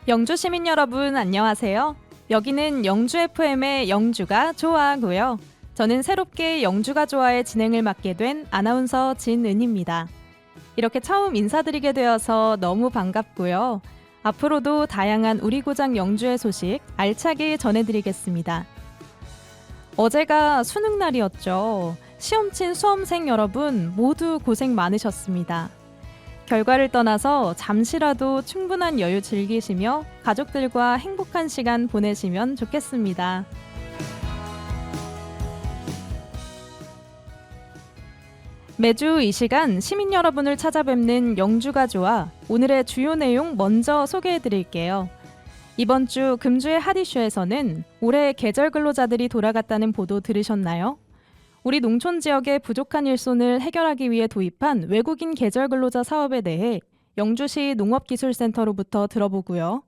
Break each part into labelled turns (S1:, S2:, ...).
S1: 영주 시민 여러분 안녕하세요. 여기는 영주 FM의 영주가 좋아하고요. 저는 새롭게 영주가 좋아의 진행을 맡게 된 아나운서 진은입니다. 이렇게 처음 인사드리게 되어서 너무 반갑고요. 앞으로도 다양한 우리 고장 영주의 소식 알차게 전해드리겠습니다. 어제가 수능 날이었죠. 시험 친 수험생 여러분 모두 고생 많으셨습니다. 결과를 떠나서 잠시라도 충분한 여유 즐기시며 가족들과 행복한 시간 보내시면 좋겠습니다. 매주 이 시간 시민 여러분을 찾아뵙는 영주가 좋아 오늘의 주요 내용 먼저 소개해 드릴게요. 이번 주 금주의 핫 이슈에서는 올해 계절 근로자들이 돌아갔다는 보도 들으셨나요? 우리 농촌 지역의 부족한 일손을 해결하기 위해 도입한 외국인 계절 근로자 사업에 대해 영주시 농업기술센터로부터 들어보고요.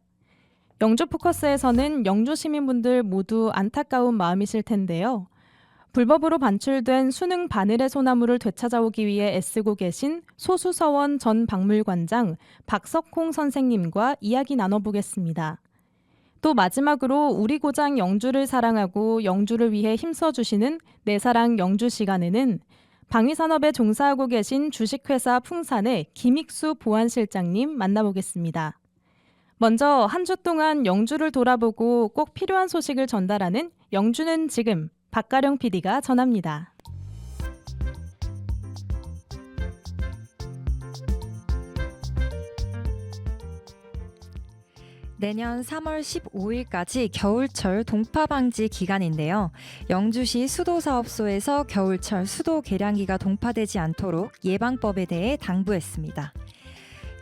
S1: 영주 포커스에서는 영주 시민분들 모두 안타까운 마음이실 텐데요. 불법으로 반출된 수능 바늘의 소나무를 되찾아오기 위해 애쓰고 계신 소수서원 전 박물관장 박석홍 선생님과 이야기 나눠보겠습니다. 또 마지막으로 우리 고장 영주를 사랑하고 영주를 위해 힘써주시는 내 사랑 영주 시간에는 방위산업에 종사하고 계신 주식회사 풍산의 김익수 보안실장님 만나보겠습니다. 먼저 한 주 동안 영주를 돌아보고 꼭 필요한 소식을 전달하는 영주는 지금 박가령 PD가 전합니다.
S2: 내년 3월 15일까지 겨울철 동파 방지 기간인데요. 영주시 수도사업소에서 겨울철 수도 계량기가 동파되지 않도록 예방법에 대해 당부했습니다.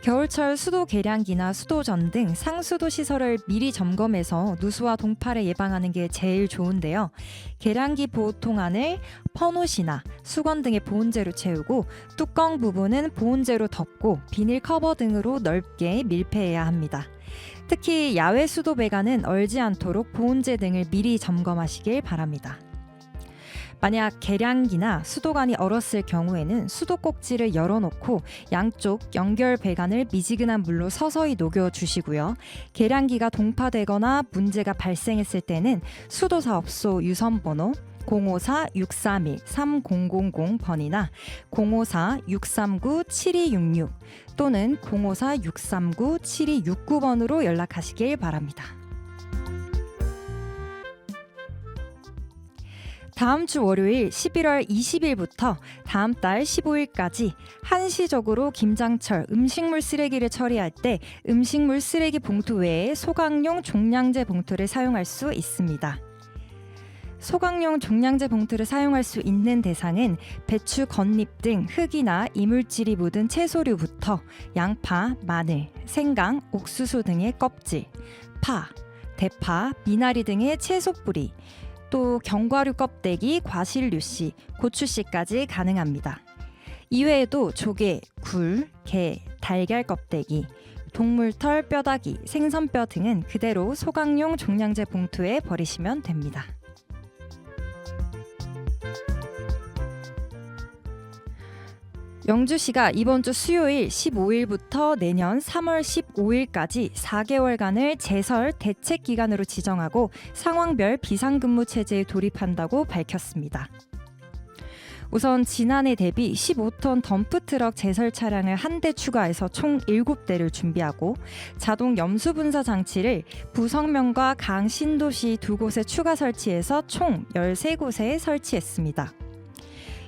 S2: 겨울철 수도 계량기나 수도전 등 상수도 시설을 미리 점검해서 누수와 동파를 예방하는 게 제일 좋은데요. 계량기 보호통 안을 퍼노시나 수건 등의 보온재로 채우고 뚜껑 부분은 보온재로 덮고 비닐 커버 등으로 넓게 밀폐해야 합니다. 특히 야외 수도 배관은 얼지 않도록 보온재 등을 미리 점검하시길 바랍니다. 만약 계량기나 수도관이 얼었을 경우에는 수도 꼭지를 열어놓고 양쪽 연결 배관을 미지근한 물로 서서히 녹여주시고요. 계량기가 동파되거나 문제가 발생했을 때는 수도사업소 유선번호 054-631-3000번이나 054-639-7266 또는 054-639-7269번으로 연락하시길 바랍니다. 다음 주 월요일 11월 20일부터 다음 달 15일까지 한시적으로 김장철 음식물 쓰레기를 처리할 때 음식물 쓰레기 봉투 외에 소각용 종량제 봉투를 사용할 수 있습니다. 소각용 종량제 봉투를 사용할 수 있는 대상은 배추 겉잎 등 흙이나 이물질이 묻은 채소류부터 양파, 마늘, 생강, 옥수수 등의 껍질, 파, 대파, 미나리 등의 채소 뿌리, 또 견과류 껍데기, 과실류씨, 고추씨까지 가능합니다. 이외에도 조개, 굴, 게, 달걀 껍데기, 동물털 뼈다귀, 생선뼈 등은 그대로 소각용 종량제 봉투에 버리시면 됩니다. 영주시가 이번 주 수요일 15일부터 내년 3월 15일까지 4개월간을 제설 대책 기간으로 지정하고 상황별 비상근무 체제에 돌입한다고 밝혔습니다. 우선 지난해 대비 15톤 덤프트럭 제설 차량을 한 대 추가해서 총 7대를 준비하고 자동 염수 분사 장치를 부성면과 강 신도시 2곳에 추가 설치해서 총 13곳에 설치했습니다.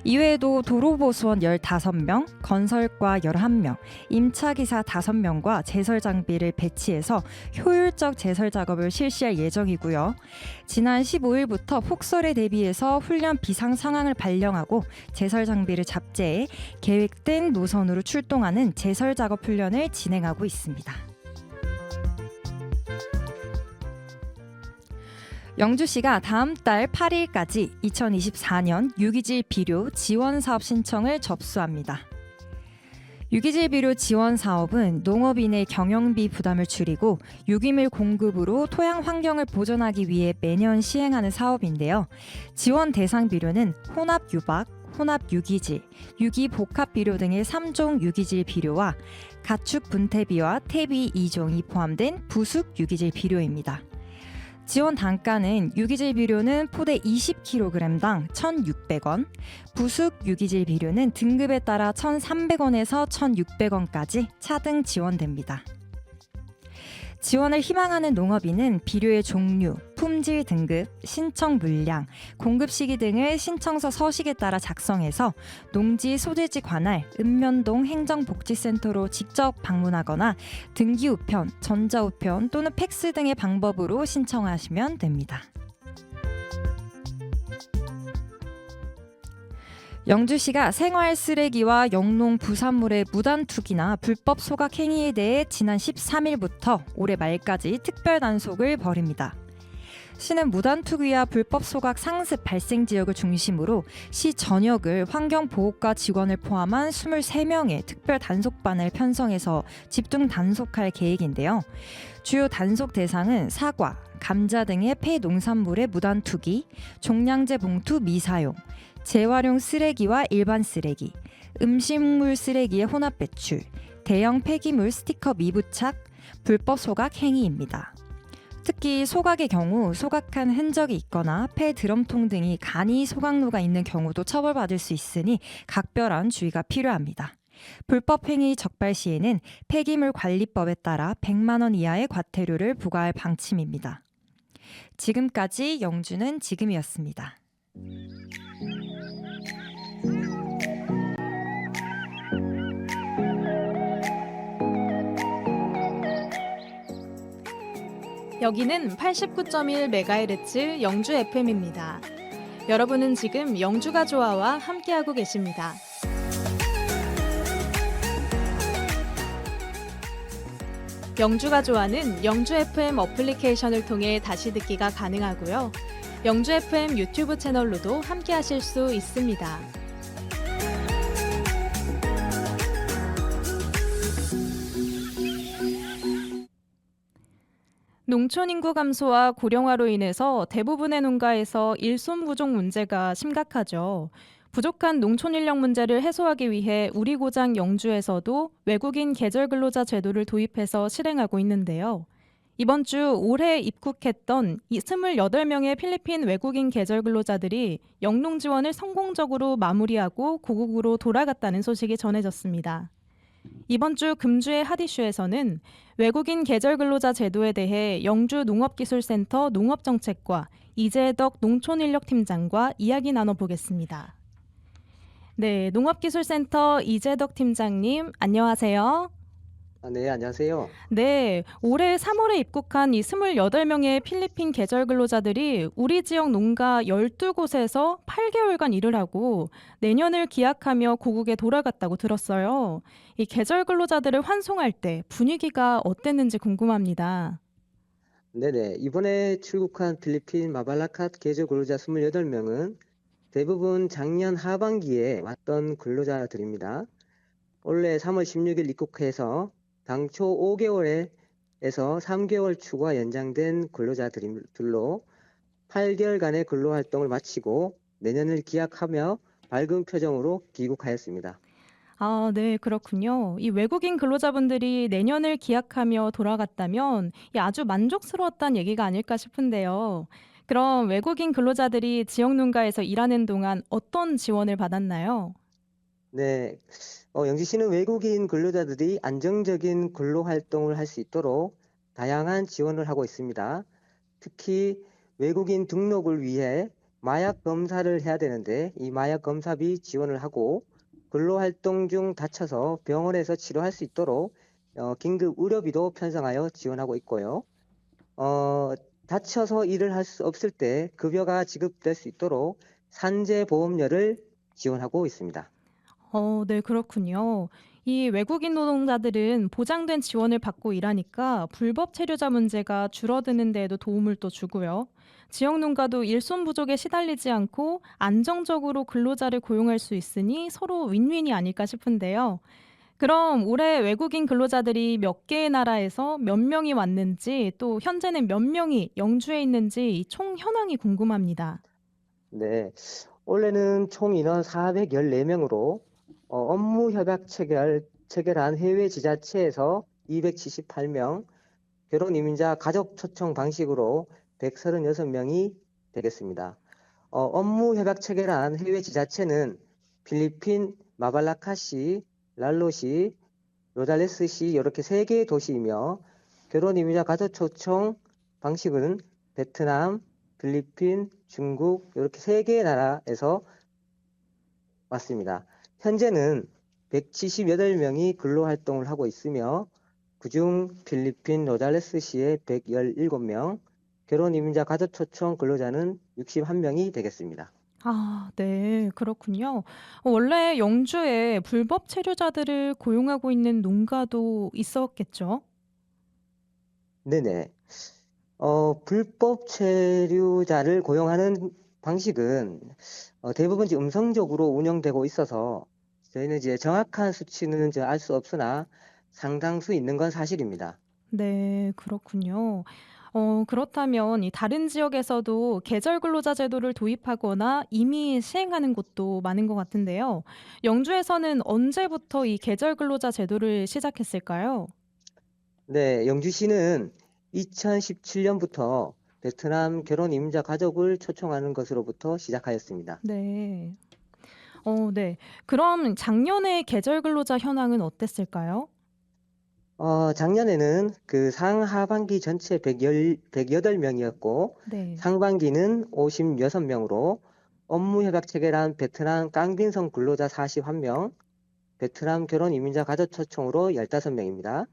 S2: 이외에도 도로보수원 15명, 건설과 11명, 임차기사 5명과 제설 장비를 배치해서 효율적 제설 작업을 실시할 예정이고요. 지난 15일부터 폭설에 대비해서 훈련 비상 상황을 발령하고 제설 장비를 잡재해 계획된 노선으로 출동하는 제설 작업 훈련을 진행하고 있습니다. 영주시가 다음 달 8일까지 2024년 유기질 비료 지원 사업 신청을 접수합니다. 유기질 비료 지원 사업은 농업인의 경영비 부담을 줄이고 유기물 공급으로 토양 환경을 보존하기 위해 매년 시행하는 사업인데요. 지원 대상 비료는 혼합 유박, 혼합 유기질, 유기 복합 비료 등의 3종 유기질 비료와 가축 분태비와 퇴비 2종이 포함된 부숙 유기질 비료입니다. 지원 단가는 유기질 비료는 포대 20kg당 1,600원, 부숙 유기질 비료는 등급에 따라 1,300원에서 1,600원까지 차등 지원됩니다. 지원을 희망하는 농업인은 비료의 종류, 품질 등급, 신청 물량, 공급 시기 등을 신청서 서식에 따라 작성해서 농지 소재지 관할 읍면동 행정복지센터로 직접 방문하거나 등기 우편, 전자 우편 또는 팩스 등의 방법으로 신청하시면 됩니다. 영주시가 생활 쓰레기와 영농 부산물의 무단 투기나 불법 소각 행위에 대해 지난 13일부터 올해 말까지 특별 단속을 벌입니다. 시는 무단 투기와 불법 소각 상습 발생 지역을 중심으로 시 전역을 환경보호과 직원을 포함한 23명의 특별 단속반을 편성해서 집중 단속할 계획인데요. 주요 단속 대상은 사과, 감자 등의 폐농산물의 무단 투기, 종량제 봉투 미사용, 재활용 쓰레기와 일반 쓰레기, 음식물 쓰레기의 혼합 배출, 대형 폐기물 스티커 미부착, 불법 소각 행위입니다. 특히 소각의 경우 소각한 흔적이 있거나 폐 드럼통 등이 간이 소각로가 있는 경우도 처벌받을 수 있으니 각별한 주의가 필요합니다. 불법 행위 적발 시에는 폐기물 관리법에 따라 100만 원 이하의 과태료를 부과할 방침입니다. 지금까지 영주는 지금이었습니다.
S1: 여기는 89.1MHz 영주 FM입니다. 여러분은 지금 영주가 좋아와 함께하고 계십니다. 영주가 좋아는 영주 FM 어플리케이션을 통해 다시 듣기가 가능하고요. 영주 FM 유튜브 채널로도 함께하실 수 있습니다. 농촌 인구 감소와 고령화로 인해서 대부분의 농가에서 일손 부족 문제가 심각하죠. 부족한 농촌 인력 문제를 해소하기 위해 우리 고장 영주에서도 외국인 계절 근로자 제도를 도입해서 실행하고 있는데요. 이번 주 올해 입국했던 28명의 필리핀 외국인 계절 근로자들이 영농 지원을 성공적으로 마무리하고 고국으로 돌아갔다는 소식이 전해졌습니다. 이번 주 금주의 핫이슈에서는 외국인 계절 근로자 제도에 대해 영주 농업기술센터 농업정책과 이재덕 농촌인력팀장과 이야기 나눠보겠습니다. 네, 농업기술센터 이재덕 팀장님, 안녕하세요.
S3: 네, 안녕하세요.
S1: 네, 올해 3월에 입국한 이 28명의 필리핀 계절 근로자들이 우리 지역 농가 12곳에서 8개월간 일을 하고 내년을 기약하며 고국에 돌아갔다고 들었어요. 이 계절 근로자들을 환송할 때 분위기가 어땠는지 궁금합니다.
S3: 네네. 이번에 출국한 필리핀 마발라캇 계절 근로자 28명은 대부분 작년 하반기에 왔던 근로자들입니다. 올해 3월 16일 입국해서 당초 5개월에서 3개월 추가 연장된 근로자들로 8개월간의 근로활동을 마치고 내년을 기약하며 밝은 표정으로 귀국하였습니다.
S1: 아, 네, 그렇군요. 이 외국인 근로자분들이 내년을 기약하며 돌아갔다면 아주 만족스러웠다는 얘기가 아닐까 싶은데요. 그럼 외국인 근로자들이 지역 농가에서 일하는 동안 어떤 지원을 받았나요?
S3: 네, 영주시는 외국인 근로자들이 안정적인 근로활동을 할 수 있도록 다양한 지원을 하고 있습니다. 특히 외국인 등록을 위해 마약 검사를 해야 되는데 이 마약 검사비 지원을 하고 근로활동 중 다쳐서 병원에서 치료할 수 있도록 긴급 의료비도 편성하여 지원하고 있고요. 다쳐서 일을 할 수 없을 때 급여가 지급될 수 있도록 산재보험료를 지원하고 있습니다.
S1: 네, 그렇군요. 이 외국인 노동자들은 보장된 지원을 받고 일하니까 불법 체류자 문제가 줄어드는 데에도 도움을 또 주고요. 지역 농가도 일손 부족에 시달리지 않고 안정적으로 근로자를 고용할 수 있으니 서로 윈윈이 아닐까 싶은데요. 그럼 올해 외국인 근로자들이 몇 개의 나라에서 몇 명이 왔는지 또 현재는 몇 명이 영주에 있는지 이 총 현황이 궁금합니다.
S3: 네, 올해는 총 인원 414명으로 업무 협약 체결한 해외 지자체에서 278명, 결혼 이민자 가족 초청 방식으로 136명이 되겠습니다. 업무 협약 체결한 해외 지자체는 필리핀 마발라카시, 랄로시, 로잘레스시 이렇게 3개의 도시이며 결혼 이민자 가족 초청 방식은 베트남, 필리핀, 중국 이렇게 3개의 나라에서 왔습니다. 현재는 178명이 근로활동을 하고 있으며 그중 필리핀 로잘레스시의 117명, 결혼 이민자 가족 초청 근로자는 61명이 되겠습니다.
S1: 아, 네, 그렇군요. 원래 영주에 불법 체류자들을 고용하고 있는 농가도 있었겠죠?
S3: 네네. 불법 체류자를 고용하는 방식은 대부분 이제 음성적으로 운영되고 있어서 저희는 이제 정확한 수치는 알 수 없으나 상당수 있는 건 사실입니다.
S1: 네, 그렇군요. 그렇다면 이 다른 지역에서도 계절 근로자 제도를 도입하거나 이미 시행하는 곳도 많은 것 같은데요. 영주에서는 언제부터 이 계절 근로자 제도를 시작했을까요?
S3: 네, 영주시는 2017년부터 베트남 결혼 이민자 가족을 초청하는 것으로부터 시작하였습니다.
S1: 네. 네. 그럼 작년에 계절 근로자 현황은 어땠을까요?
S3: 작년에는 그 상하반기 전체 108명이었고
S1: 네.
S3: 상반기는 56명으로 업무 협약 체결한 베트남 깡빈성 근로자 41명, 베트남 결혼 이민자 가족 초청으로 15명입니다.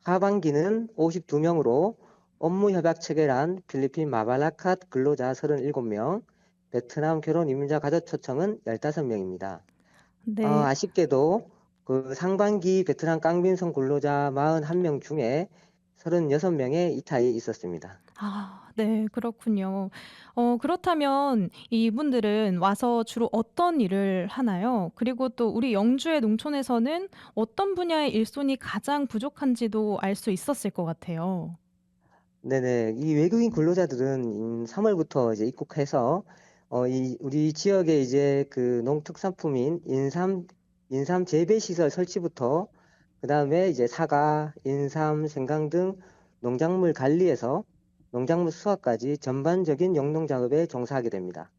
S3: 하반기는 52명으로 업무 협약 체결한 필리핀 마발라캇 근로자 37명, 베트남 결혼 이민자 가족 초청은 15명입니다.
S1: 네.
S3: 아쉽게도 그 상반기 베트남 깡빈성 근로자 41명 중에 36명의 이탈이 있었습니다.
S1: 아, 네. 그렇군요. 그렇다면 이분들은 와서 주로 어떤 일을 하나요? 그리고 또 우리 영주의 농촌에서는 어떤 분야의 일손이 가장 부족한지도 알 수 있었을 것 같아요.
S3: 네네. 이 외국인 근로자들은 3월부터 이제 입국해서 우리 지역에 이제 그 농특산품인 인삼 재배 시설 설치부터 그다음에 이제 사과, 인삼, 생강 등 농작물 관리에서 농작물 수확까지 전반적인 영농 작업에 종사하게 됩니다.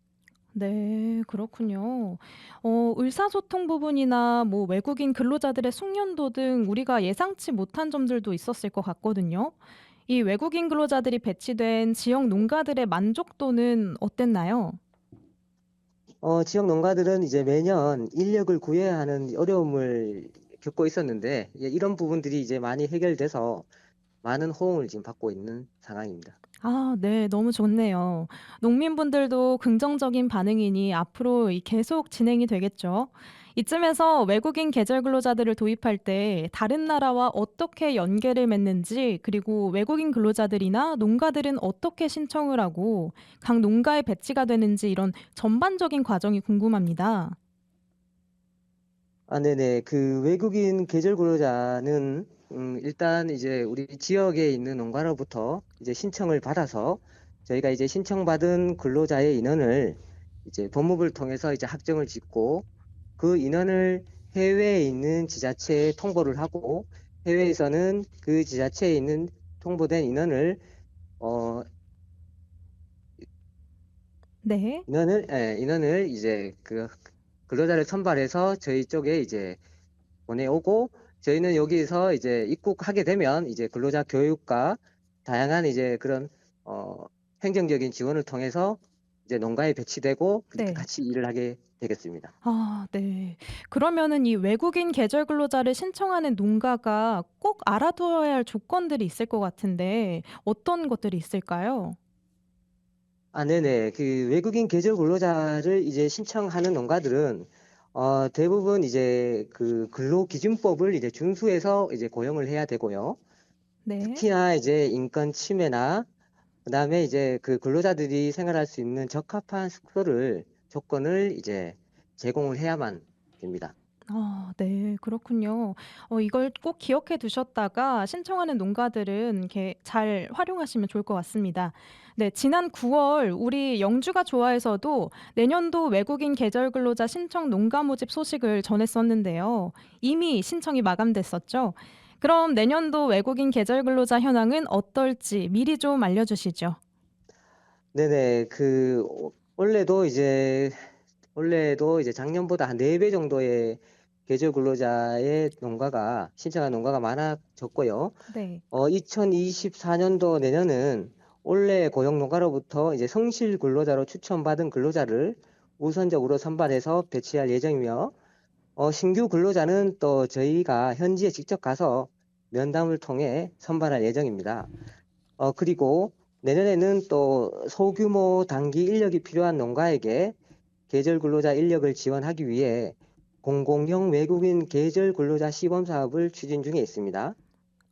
S1: 네. 그렇군요. 의사소통 부분이나 뭐 외국인 근로자들의 숙련도 등 우리가 예상치 못한 점들도 있었을 것 같거든요. 이 외국인 근로자들이 배치된 지역 농가들의 만족도는 어땠나요?
S3: 지역 농가들은 이제 매년 인력을 구해야 하는 어려움을 겪고 있었는데 이런 부분들이 이제 많이 해결돼서 많은 호응을 지금 받고 있는 상황입니다.
S1: 아, 네. 너무 좋네요. 농민분들도 긍정적인 반응이니 앞으로 계속 진행이 되겠죠. 이쯤에서 외국인 계절 근로자들을 도입할 때 다른 나라와 어떻게 연계를 맺는지, 그리고 외국인 근로자들이나 농가들은 어떻게 신청을 하고 각 농가에 배치가 되는지 이런 전반적인 과정이 궁금합니다.
S3: 네네. 그 외국인 계절 근로자는 일단 이제 우리 지역에 있는 농가로부터 이제 신청을 받아서 저희가 이제 신청받은 근로자의 인원을 이제 법무부를 통해서 이제 확정을 짓고 그 인원을 해외에 있는 지자체에 통보를 하고 해외에서는 그 지자체에 있는 통보된 인원을 어,
S1: 네.
S3: 인원을 이제 그 근로자를 선발해서 저희 쪽에 이제 보내오고 저희는 여기서 이제 입국하게 되면 이제 근로자 교육과 다양한 이제 그런 어, 행정적인 지원을 통해서 이제 농가에 배치되고 그렇게
S1: 네.
S3: 같이 일을 하게 되겠습니다.
S1: 아, 네. 그러면은 이 외국인 계절 근로자를 신청하는 농가가 꼭 알아두어야 할 조건들이 있을 것 같은데 어떤 것들이 있을까요?
S3: 네네. 그 외국인 계절 근로자를 이제 신청하는 농가들은 대부분 이제 그 근로기준법을 이제 준수해서 이제 고용을 해야 되고요.
S1: 네.
S3: 특히나 이제 인권 침해나 그다음에 이제 그 근로자들이 생활할 수 있는 적합한 숙소를 조건을 이제 제공을 해야만 됩니다.
S1: 네, 그렇군요. 이걸 꼭 기억해 두셨다가 신청하는 농가들은 이렇게 잘 활용하시면 좋을 것 같습니다. 네, 지난 9월 우리 영주가 좋아에서도 내년도 외국인 계절 근로자 신청 농가 모집 소식을 전했었는데요. 이미 신청이 마감됐었죠. 그럼 내년도 외국인 계절 근로자 현황은 어떨지 미리 좀 알려주시죠.
S3: 네네. 올해도 이제 작년보다 한 4배 정도의 계절 근로자의 농가가 신청한 농가가 많아졌고요.
S1: 네.
S3: 2024년도 내년은 올해 고용 농가로부터 이제 성실 근로자로 추천받은 근로자를 우선적으로 선발해서 배치할 예정이며, 신규 근로자는 또 저희가 현지에 직접 가서 면담을 통해 선발할 예정입니다. 그리고 내년에는 또 소규모 단기 인력이 필요한 농가에게 계절 근로자 인력을 지원하기 위해 공공형 외국인 계절 근로자 시범 사업을 추진 중에 있습니다.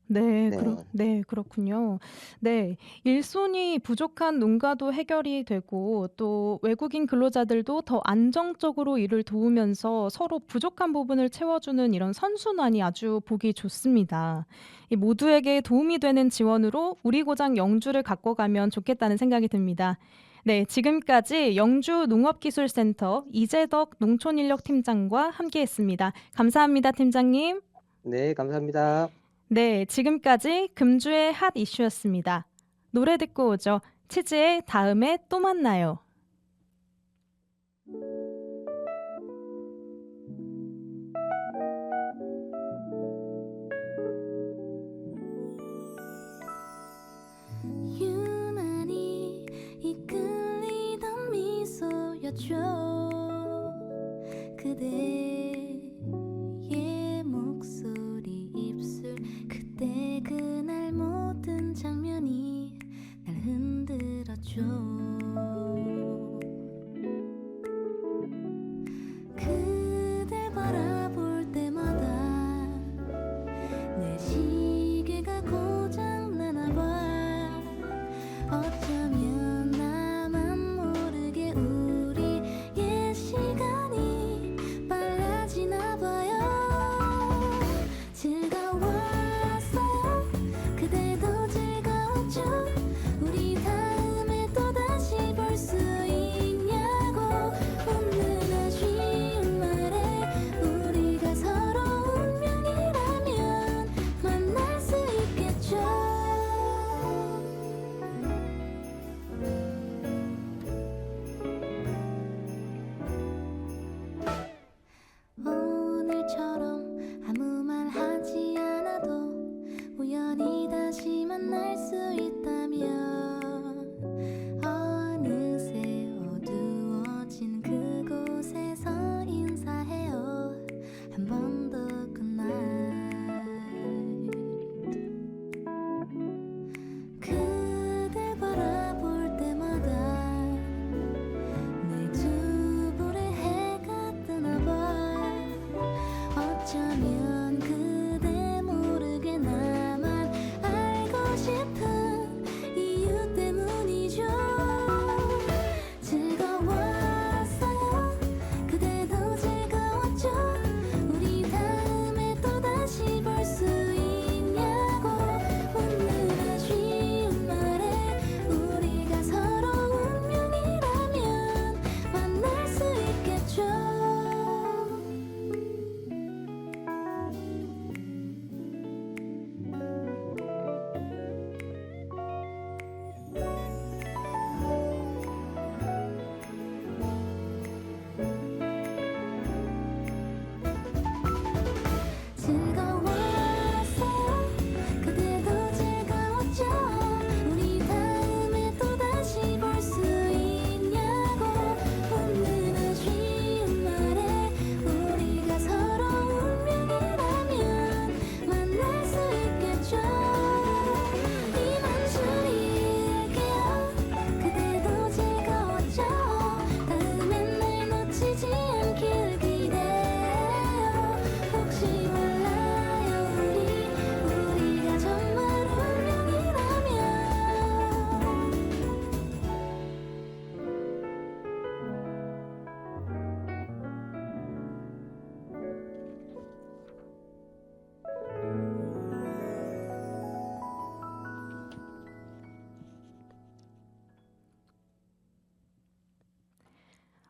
S1: 네.
S3: 네.
S1: 네, 그렇군요. 네. 일손이 부족한 농가도 해결이 되고 또 외국인 근로자들도 더 안정적으로 일을 도우면서 서로 부족한 부분을 채워주는 이런 선순환이 아주 보기 좋습니다. 이 모두에게 도움이 되는 지원으로 우리 고장 영주를 갖고 가면 좋겠다는 생각이 듭니다. 네, 지금까지 영주 농업기술센터 이재덕 농촌인력팀장과 함께했습니다. 감사합니다, 팀장님.
S3: 네, 감사합니다.
S1: 네, 지금까지 금주의 핫 이슈였습니다. 노래 듣고 오죠. 치즈의 다음에 또 만나요.
S4: 유난히 이끌리던 미소였죠. 그대의 목소리 입술 그때 그날 모든 장면이 날 흔들었죠. 그댈 바라볼 때마다 내 시계가 고장나나 봐. 어쩌면 나만 모르게 우리의 시간이 빨라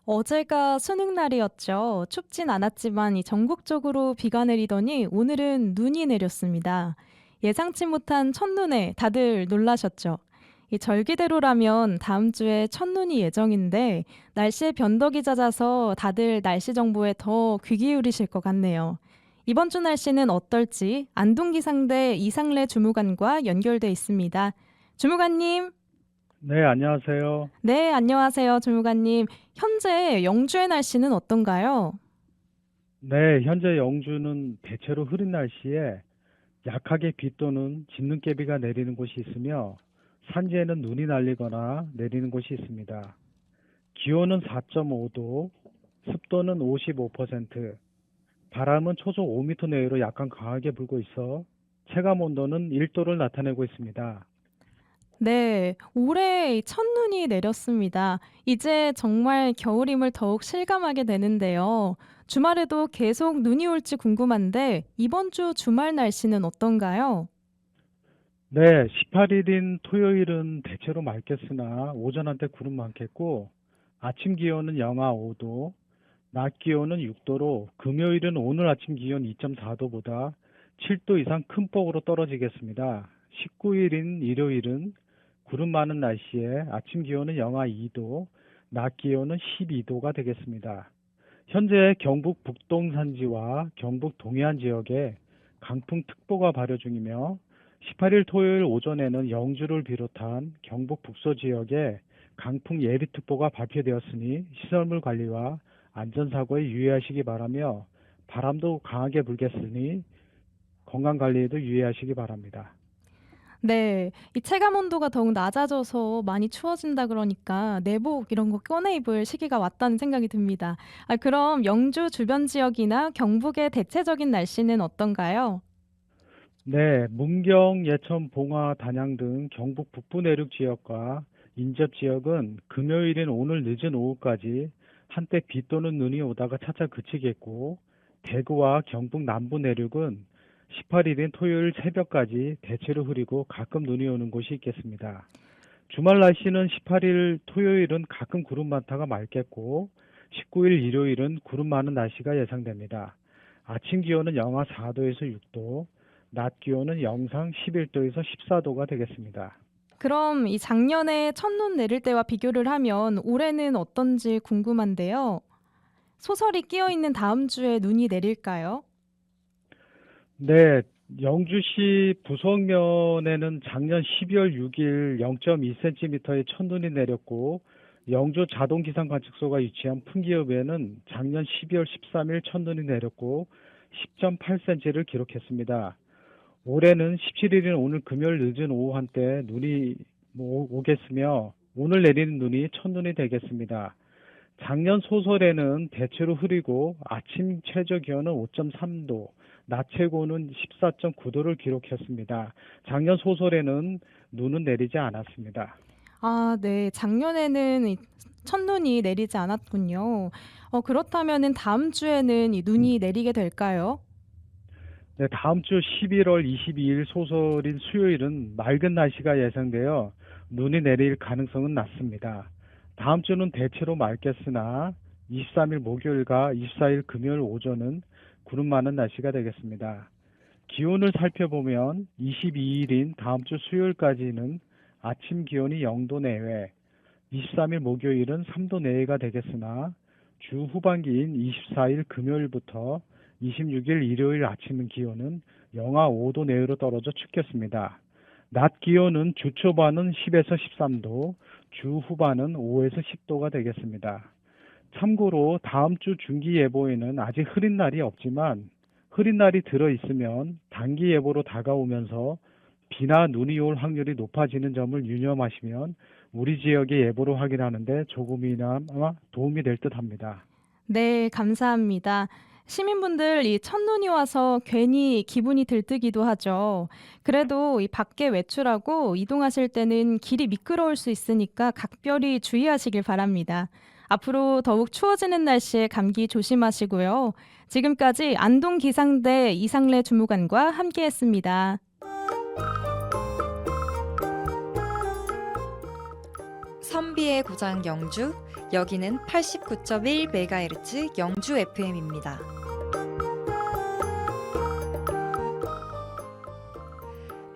S1: 어제가 수능 날이었죠. 춥진 않았지만 이 전국적으로 비가 내리더니 오늘은 눈이 내렸습니다. 예상치 못한 첫눈에 다들 놀라셨죠. 이 절기대로라면 다음 주에 첫눈이 예정인데 날씨의 변덕이 잦아서 다들 날씨 정보에 더 귀 기울이실 것 같네요. 이번 주 날씨는 어떨지 안동기상대 이상래 주무관과 연결돼 있습니다. 주무관님.
S5: 네, 안녕하세요.
S1: 네, 안녕하세요, 주무관님. 현재 영주의 날씨는 어떤가요?
S5: 네, 현재 영주는 대체로 흐린 날씨에 약하게 비 또는 진눈깨비가 내리는 곳이 있으며 산지에는 눈이 날리거나 내리는 곳이 있습니다. 기온은 4.5도, 습도는 55%, 바람은 초속 5m 내외로 약간 강하게 불고 있어 체감 온도는 1도를 나타내고 있습니다.
S1: 네, 올해 첫눈이 내렸습니다. 이제 정말 겨울임을 더욱 실감하게 되는데요. 주말에도 계속 눈이 올지 궁금한데 이번 주 주말 날씨는 어떤가요?
S5: 네, 18일인 토요일은 대체로 맑겠으나 오전 한때 구름 많겠고 아침 기온은 영하 5도, 낮 기온은 6도로 금요일은 오늘 아침 기온 2.4도보다 7도 이상 큰 폭으로 떨어지겠습니다. 19일인 일요일은 구름 많은 날씨에 아침 기온은 영하 2도, 낮 기온은 12도가 되겠습니다. 현재 경북 북동산지와 경북 동해안 지역에 강풍특보가 발효 중이며 18일 토요일 오전에는 영주를 비롯한 경북 북서 지역에 강풍 예비특보가 발표되었으니 시설물 관리와 안전사고에 유의하시기 바라며 바람도 강하게 불겠으니 건강관리에도 유의하시기 바랍니다.
S1: 네, 이 체감 온도가 더욱 낮아져서 많이 추워진다 그러니까 내복 이런 거 꺼내 입을 시기가 왔다는 생각이 듭니다. 그럼 영주 주변 지역이나 경북의 대체적인 날씨는 어떤가요?
S5: 네, 문경, 예천, 봉화, 단양 등 경북 북부 내륙 지역과 인접 지역은 금요일인 오늘 늦은 오후까지 한때 비 또는 눈이 오다가 차차 그치겠고 대구와 경북 남부 내륙은 18일인 토요일 새벽까지 대체로 흐리고 가끔 눈이 오는 곳이 있겠습니다. 주말 날씨는 18일 토요일은 가끔 구름 많다가 맑겠고 19일 일요일은 구름 많은 날씨가 예상됩니다. 아침 기온은 영하 4도에서 6도, 낮 기온은 영상 11도에서 14도가 되겠습니다.
S1: 그럼 이 작년에 첫눈 내릴 때와 비교를 하면 올해는 어떤지 궁금한데요. 소설이 끼어 있는 다음 주에 눈이 내릴까요?
S5: 네, 영주시 부석면에는 작년 12월 6일 0.2cm의 첫눈이 내렸고 영주 자동기상관측소가 위치한 풍기읍에는 작년 12월 13일 첫눈이 내렸고 10.8cm를 기록했습니다. 올해는 17일인 오늘 금요일 늦은 오후 한때 눈이 오겠으며 오늘 내리는 눈이 첫눈이 되겠습니다. 작년 소설에는 대체로 흐리고 아침 최저 기온은 5.3도, 낮 최고는 14.9도를 기록했습니다. 작년 소설에는 눈은 내리지 않았습니다.
S1: 아, 네. 작년에는 이 첫눈이 내리지 않았군요. 그렇다면은 다음 주에는 이 눈이 내리게 될까요?
S5: 네, 다음 주 11월 22일 소설인 수요일은 맑은 날씨가 예상되어 눈이 내릴 가능성은 낮습니다. 다음 주는 대체로 맑겠으나 23일 목요일과 24일 금요일 오전은 구름 많은 날씨가 되겠습니다. 기온을 살펴보면 22일인 다음 주 수요일까지는 아침 기온이 0도 내외, 23일 목요일은 3도 내외가 되겠으나 주 후반기인 24일 금요일부터 26일 일요일 아침 기온은 영하 5도 내외로 떨어져 춥겠습니다. 낮 기온은 주 초반은 10에서 13도, 주 후반은 5에서 10도가 되겠습니다. 참고로 다음 주 중기 예보에는 아직 흐린 날이 없지만 흐린 날이 들어있으면 단기 예보로 다가오면서 비나 눈이 올 확률이 높아지는 점을 유념하시면 우리 지역의 예보로 확인하는데 조금이나마 도움이 될 듯합니다.
S1: 네, 감사합니다. 시민분들 이 첫눈이 와서 괜히 기분이 들뜨기도 하죠. 그래도 이 밖에 외출하고 이동하실 때는 길이 미끄러울 수 있으니까 각별히 주의하시길 바랍니다. 앞으로 더욱 추워지는 날씨에 감기 조심하시고요. 지금까지 안동기상대 이상래 주무관과 함께했습니다.
S2: 선비의 고장 영주, 여기는 89.1MHz 영주 FM입니다.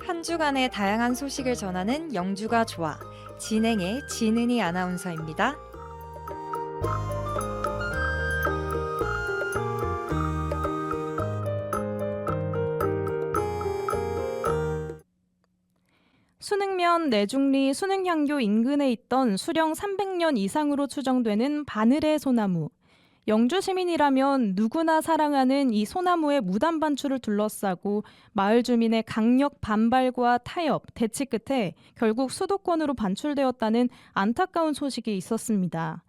S2: 한 주간의 다양한 소식을 전하는 영주가 좋아. 진행의 진은희 아나운서입니다.
S1: 수능면 내중리 수능향교 인근에 있던 수령 300년 이상으로 추정되는 바늘의 소나무. 영주 시민이라면 누구나 사랑하는 이 소나무의 무단 반출을 둘러싸고 마을 주민의 강력 반발과 타협, 대치 끝에 결국 수도권으로 반출되었다는 안타까운 소식이 있었습니다.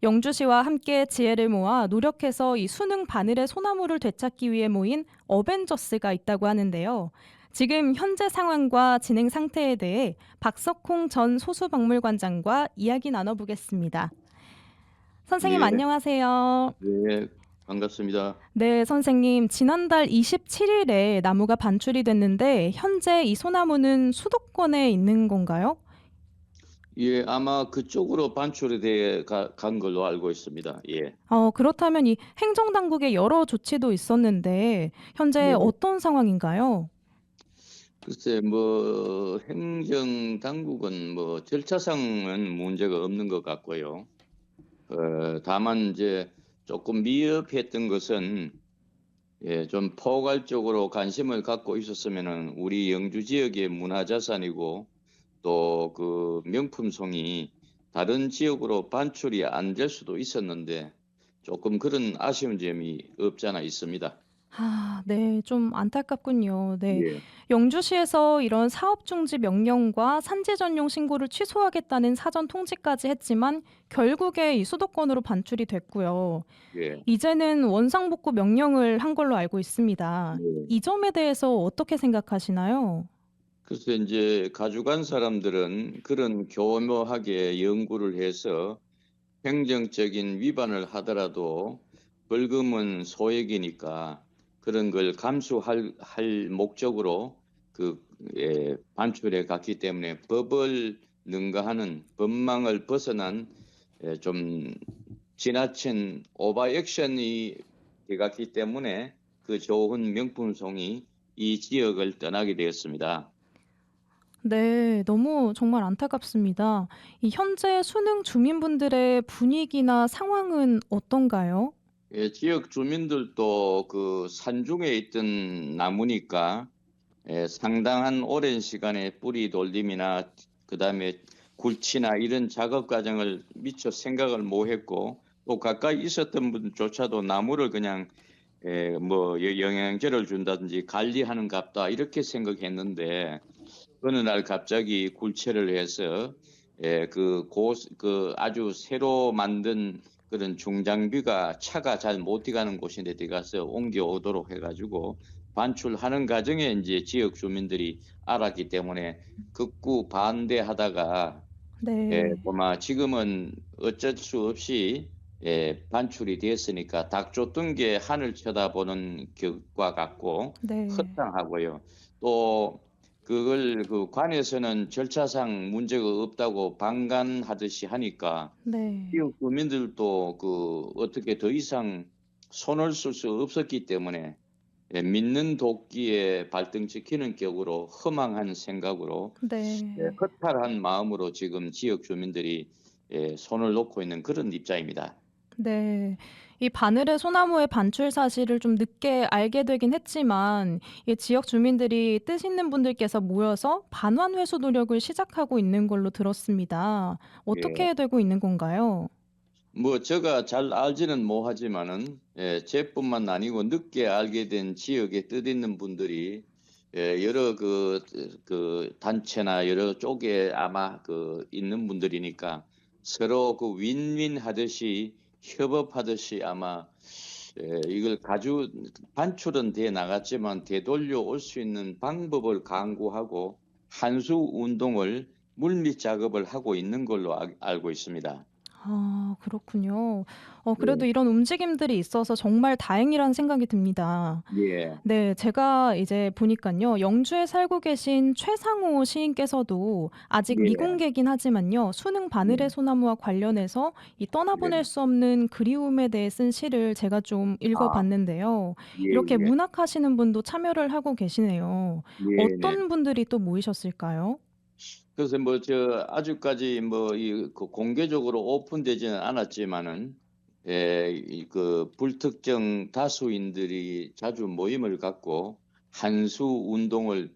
S1: 영주시와 함께 지혜를 모아 노력해서 이 수능 바늘의 소나무를 되찾기 위해 모인 어벤져스가 있다고 하는데요. 지금 현재 상황과 진행 상태에 대해 박석홍 전 소수박물관장과 이야기 나눠보겠습니다. 선생님
S6: 예,
S1: 안녕하세요.
S6: 네, 반갑습니다.
S1: 네, 선생님. 지난달 27일에 나무가 반출이 됐는데 현재 이 소나무는 수도권에 있는 건가요?
S6: 예, 아마 그쪽으로 반출이 간 걸로 알고 있습니다. 예.
S1: 그렇다면 이 행정당국의 여러 조치도 있었는데 현재
S6: 네.
S1: 어떤 상황인가요?
S6: 글쎄, 뭐, 행정 당국은 뭐, 절차상은 문제가 없는 것 같고요. 다만 이제 조금 미흡했던 것은, 예, 좀 포괄적으로 관심을 갖고 있었으면은 우리 영주 지역의 문화자산이고 또 그 명품송이 다른 지역으로 반출이 안 될 수도 있었는데 조금 그런 아쉬운 점이 없잖아 있습니다.
S1: 네, 좀 안타깝군요. 네.
S6: 예.
S1: 영주시에서 이런 사업 중지 명령과 산지 전용 신고를 취소하겠다는 사전 통지까지 했지만 결국에 이 수도권으로 반출이 됐고요.
S6: 예.
S1: 이제는 원상복구 명령을 한 걸로 알고 있습니다.
S6: 예.
S1: 이 점에 대해서 어떻게 생각하시나요?
S6: 그래서 이제 가져간 사람들은 그런 교묘하게 연구를 해서 행정적인 위반을 하더라도 벌금은 소액이니까 그런 걸 감수할 목적으로 반출해 갔기 때문에 법을 능가하는 법망을 벗어난 좀 지나친 오버 액션이 돼갔기 때문에 그 좋은 명품송이 이 지역을 떠나게 되었습니다.
S1: 네, 너무 정말 안타깝습니다. 이 현재 수능 주민분들의 분위기나 상황은 어떤가요?
S6: 예, 지역 주민들도 그 산중에 있던 나무니까 상당한 오랜 시간에 뿌리 돌림이나 그다음에 굴치나 이런 작업 과정을 미처 생각을 못 했고 또 가까이 있었던 분조차도 나무를 그냥 뭐 영양제를 준다든지 관리하는 갑다 이렇게 생각했는데 어느 날 갑자기 굴체를 해서 그 아주 새로 만든 그런 중장비가 차가 잘 못 들어가는 곳인데 들어가서 옮겨오도록 해가지고 반출하는 과정에 이제 지역 주민들이 알았기 때문에 극구 반대하다가
S1: 네,
S6: 아마 지금은 어쩔 수 없이 반출이 됐으니까 닭 쫓던 게 하늘 쳐다보는 격과 같고
S1: 네,
S6: 허탕하고요. 또 그걸 그 관에서는 절차상 문제가 없다고 방관하듯이 하니까
S1: 네,
S6: 지역 주민들도 그 어떻게 더 이상 손을 쓸 수 없었기 때문에 믿는 도끼에 발등지키는 격으로 허망한 생각으로
S1: 네.
S6: 허탈한 마음으로 지금 지역 주민들이 손을 놓고 있는 그런 입장입니다.
S1: 네. 이 바늘의 소나무의 반출 사실을 좀 늦게 알게 되긴 했지만 이 지역 주민들이 뜻 있는 분들께서 모여서 반환 회수 노력을 시작하고 있는 걸로 들었습니다.
S6: 예.
S1: 어떻게 되고 있는 건가요?
S6: 뭐 제가 잘 알지는 못하지만은 제뿐만 아니고 늦게 알게 된 지역에 뜻 있는 분들이 여러 그 단체나 여러 쪽에 아마 그 있는 분들이니까 서로 그 윈윈 하듯이 협업하듯이 아마 이걸 반출은 돼 나갔지만 되돌려 올 수 있는 방법을 강구하고 한수 운동을 물밑 작업을 하고 있는 걸로 알고 있습니다.
S1: 아, 그렇군요. 그래도
S6: 예.
S1: 이런 움직임들이 있어서 정말 다행이라는 생각이 듭니다.
S6: 예.
S1: 네, 제가 이제 보니깐요. 영주에 살고 계신 최상호 시인께서도 아직
S6: 예.
S1: 미공개긴 하지만요. 수능
S6: 예.
S1: 바늘의 소나무와 관련해서 이 떠나보낼
S6: 예.
S1: 수 없는 그리움에 대해 쓴 시를 제가 좀
S6: 아.
S1: 읽어봤는데요. 이렇게
S6: 예예.
S1: 문학하시는 분도 참여를 하고 계시네요.
S6: 네네.
S1: 어떤 분들이 또 모이셨을까요?
S6: 그래서 뭐 아직까지 뭐 공개적으로 오픈되지는 않았지만은 그 불특정 다수인들이 자주 모임을 갖고 한수 운동을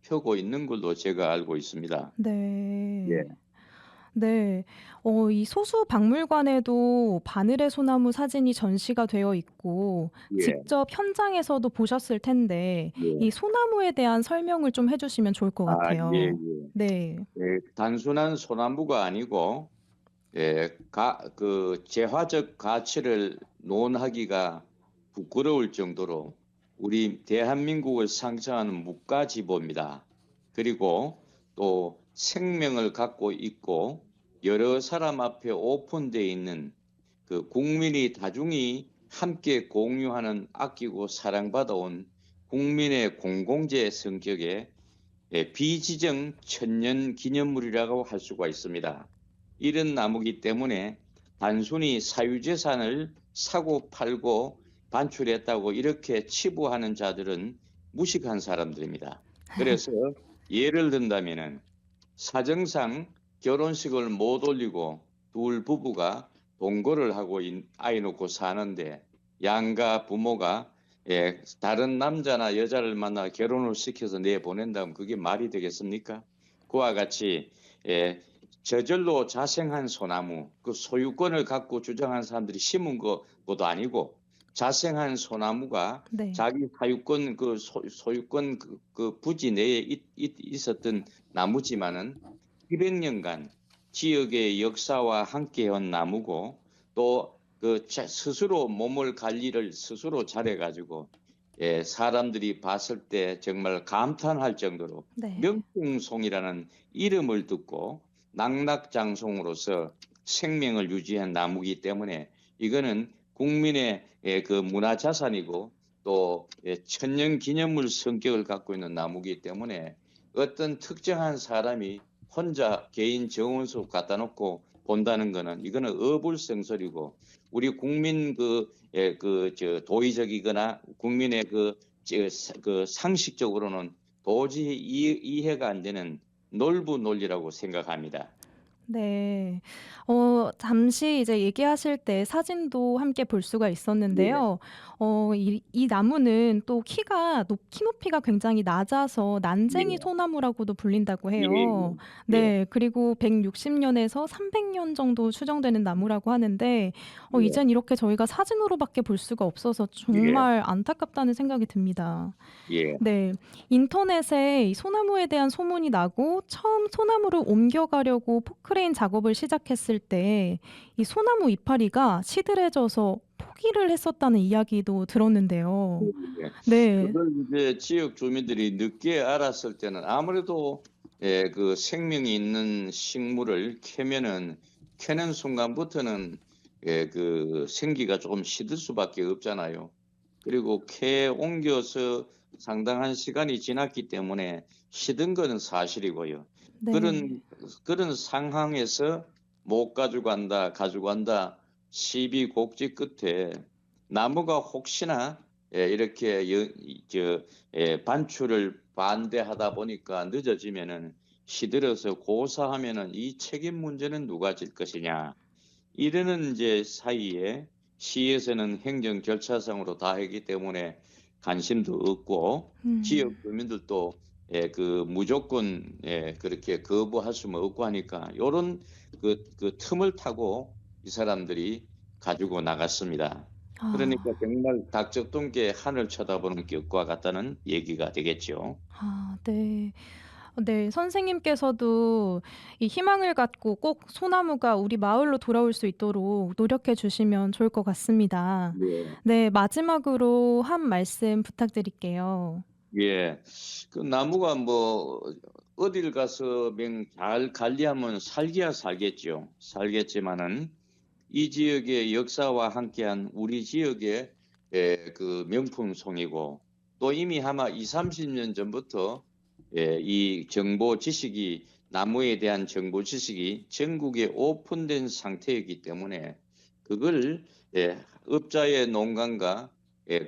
S6: 펴고 있는 걸로 제가 알고 있습니다. 예.
S1: 네. 네. 이 소수박물관에도 바늘의 소나무 사진이 전시가 되어 있고
S6: 예.
S1: 직접 현장에서도 보셨을 텐데 이
S6: 예.
S1: 소나무에 대한 설명을 좀 해 주시면 좋을 것
S6: 아,
S1: 같아요.
S6: 예예.
S1: 네.
S6: 단순한 소나무가 아니고 그 재화적 가치를 논하기가 부끄러울 정도로 우리 대한민국을 상징하는 무가지보입니다. 그리고 또 생명을 갖고 있고 여러 사람 앞에 오픈되어 있는 그 국민이 다중이 함께 공유하는 아끼고 사랑받아온 국민의 공공재 성격의 비지정 천년 기념물이라고 할 수가 있습니다. 이런 나무기 때문에 단순히 사유재산을 사고 팔고 반출했다고 이렇게 치부하는 자들은 무식한 사람들입니다. 그래서 예를 든다면은 사정상 결혼식을 못 올리고 둘 부부가 동거를 하고 아이 놓고 사는데 양가 부모가 다른 남자나 여자를 만나 결혼을 시켜서 내보낸다면 그게 말이 되겠습니까? 그와 같이 저절로 자생한 소나무, 그 소유권을 갖고 주장한 사람들이 심은 것도 아니고 자생한 소나무가
S1: 네.
S6: 자기 사유권 소유권 그 부지 내에 있었던 나무지만은 200년간 지역의 역사와 함께해온 나무고 또 그 스스로 몸을 관리를 스스로 잘해가지고 사람들이 봤을 때 정말 감탄할 정도로
S1: 네.
S6: 명풍송이라는 이름을 듣고 낙낙장송으로서 생명을 유지한 나무이기 때문에 이거는 국민의 그 문화자산이고 또 천년기념물 성격을 갖고 있는 나무이기 때문에 어떤 특정한 사람이 혼자 개인 정원수 갖다 놓고 본다는 거는 이거는 어불성설이고 우리 국민 도의적이거나 국민의 그 상식적으로는 도저히 이해가 안 되는 놀부 논리라고 생각합니다.
S1: 네. 잠시 이제 얘기하실 때 사진도 함께 볼 수가
S6: 네.
S1: 있었는데요. 이 나무는 또 키 높이가 굉장히 낮아서 난쟁이
S6: 예.
S1: 소나무라고도 불린다고
S6: 예.
S1: 해요.
S6: 예.
S1: 네. 그리고 160년에서 300년 정도 추정되는 나무라고 하는데
S6: 예.
S1: 이젠 이렇게 저희가 사진으로밖에 볼 수가 없어서 정말 안타깝다는 생각이 듭니다.
S6: 예.
S1: 네. 인터넷에 이 소나무에 대한 소문이 나고 처음 소나무를 옮겨가려고 포크레인 작업을 시작했을 때 이 소나무 이파리가 시들해져서 포기를 했었다는 이야기도 들었는데요.
S6: 예.
S1: 네.
S6: 그걸 이제 지역 주민들이 늦게 알았을 때는 아무래도 그 생명이 있는 식물을 캐는 순간부터는 그 생기가 조금 시들 수밖에 없잖아요. 그리고 캐 옮겨서 상당한 시간이 지났기 때문에 시든 거는 사실이고요.
S1: 네.
S6: 그런 상황에서 못 가져간다 시비곡지 끝에 나무가 혹시나 이렇게 반출을 반대하다 보니까 늦어지면은 시들어서 고사하면은 이 책임 문제는 누가 질 것이냐 이러는 이제 사이에 시에서는 행정 절차상으로 다 했기 때문에 관심도 없고 지역 주민들도 그 무조건 그렇게 거부할 수는 없고 하니까 요런 그 틈을 타고 이 사람들이 가지고 나갔습니다. 그러니까 정말 닥쳤던 게 하늘 쳐다보는 격과 같다는 얘기가 되겠죠.
S1: 네. 네. 선생님께서도 이 희망을 갖고 꼭 소나무가 우리 마을로 돌아올 수 있도록 노력해 주시면 좋을 것 같습니다.
S6: 예.
S1: 네. 마지막으로 한 말씀 부탁드릴게요.
S6: 예. 그 나무가 뭐 어딜 가서 잘 관리하면 살기야 살겠죠. 살겠지만은 이 지역의 역사와 함께한 우리 지역의 그 명품송이고 또 이미 아마 30년 전부터 이 정보 지식이 나무에 대한 정보 지식이 전국에 오픈된 상태이기 때문에 그걸 업자의 농간과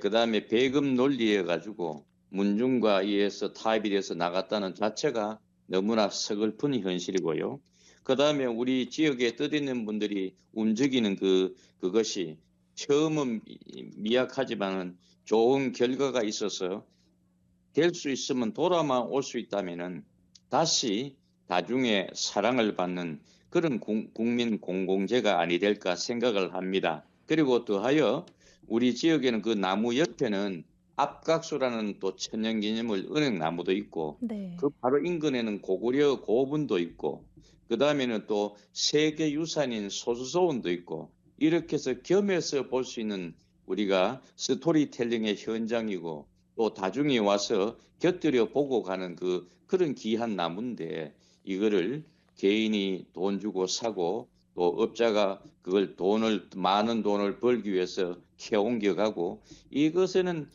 S6: 그다음에 배급 논리에 가지고 문중과 의해서 타입이 돼서 나갔다는 자체가 너무나 서글픈 현실이고요. 그다음에 우리 지역에 뜻있는 분들이 움직이는 그것이 처음은 미약하지만은 좋은 결과가 있어서 될 수 있으면 돌아만 올 수 있다면은 다시 다중의 사랑을 받는 그런 국민 공공재가 아니 될까 생각을 합니다. 그리고 더하여 우리 지역에는 그 나무 옆에는 압각수라는 또 천연기념물 은행나무도 있고
S1: 네.
S6: 그 바로 인근에는 고구려 고분도 있고 그 다음에는 또 세계유산인 소수소원도 있고 이렇게 해서 겸해서 볼 수 있는 우리가 스토리텔링의 현장이고 또 다중이 와서 곁들여 보고 가는 그런 귀한 나무인데 이거를 개인이 돈 주고 사고 또 업자가 그걸 많은 돈을 벌기 위해서 캐옮겨가고 이것에는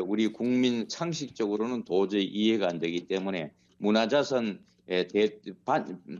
S6: 우리 국민 상식적으로는 도저히 이해가 안 되기 때문에 문화자산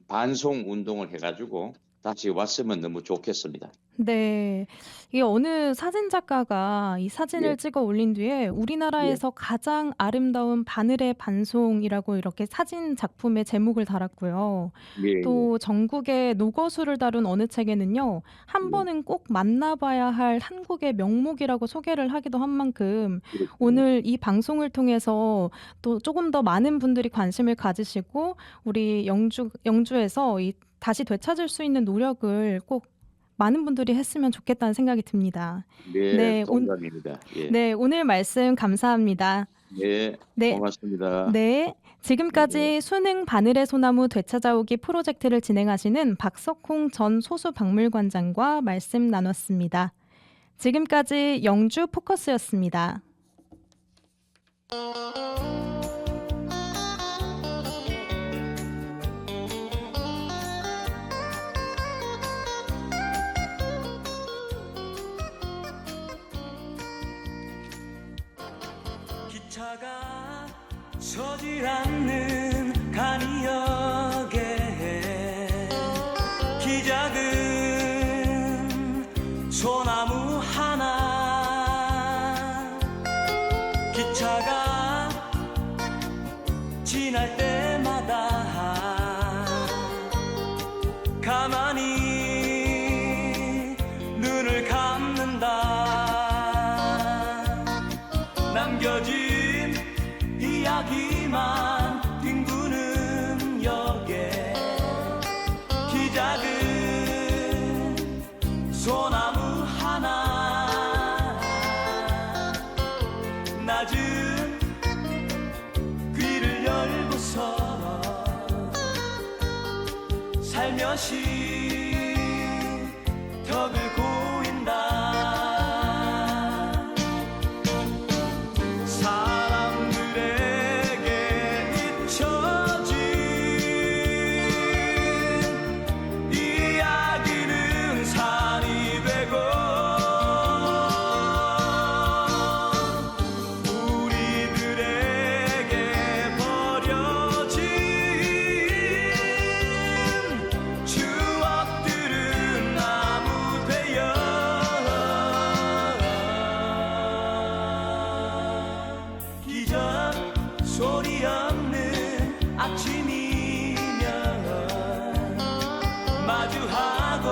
S6: 반송 운동을 해가지고 다시 왔으면 너무 좋겠습니다.
S1: 네. 이게 어느 사진 작가가 이 사진을
S6: 예,
S1: 찍어 올린 뒤에
S6: 예,
S1: 우리나라에서 가장 아름다운 바늘의 반송이라고 이렇게 사진 작품의 제목을 달았고요.
S6: 예, 예,
S1: 또 전국의 녹어수를 다룬 어느 책에는요. 한
S6: 예,
S1: 번은 꼭 만나봐야 할 한국의 명목이라고 소개를 하기도 한 만큼
S6: 그렇군요.
S1: 오늘 이 방송을 통해서 또 조금 더 많은 분들이 관심을 가지시고 우리 영주에서 이 다시 되찾을 수 있는 노력을 꼭 많은 분들이 했으면 좋겠다는 생각이 듭니다.
S6: 네,
S1: 네,
S6: 동감입니다. 예,
S1: 네, 오늘 말씀 감사합니다.
S6: 네,
S1: 네,
S6: 고맙습니다.
S1: 네. 지금까지 수능 바늘의 소나무 되찾아오기 프로젝트를 진행하시는 박석홍 전 소수박물관장과 말씀 나눴습니다. 지금까지 영주 포커스였습니다.
S7: 기차가 서질 않는 간이역에 기작은 소나무 하나 기차가 지날 때마다 가만히 눈을 감는다 남겨진 이야기만 뒹구는 역에 기작은 소나무 하나 낮은 귀를 열고서 살며시 덕을 고인다 사람들에게 잊혀진 이야기는 산이 되고 우리들에게 버려진 추억들은 나무 되어 기적 소리 없는 아침이면 마주하고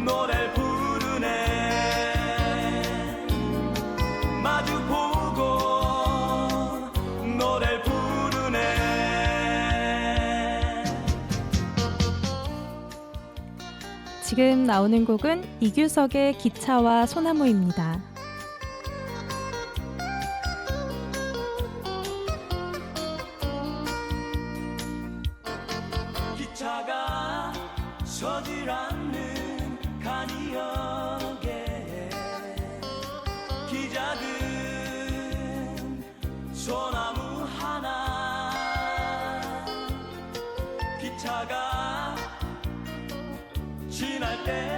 S7: 노래를 부르네 마주보고 노래를 부르네
S1: 지금 나오는 곡은 이규석의 기차와 소나무입니다.
S7: 기차가 서질 않는 간이역에 기작은 소나무 하나 기차가 지날 때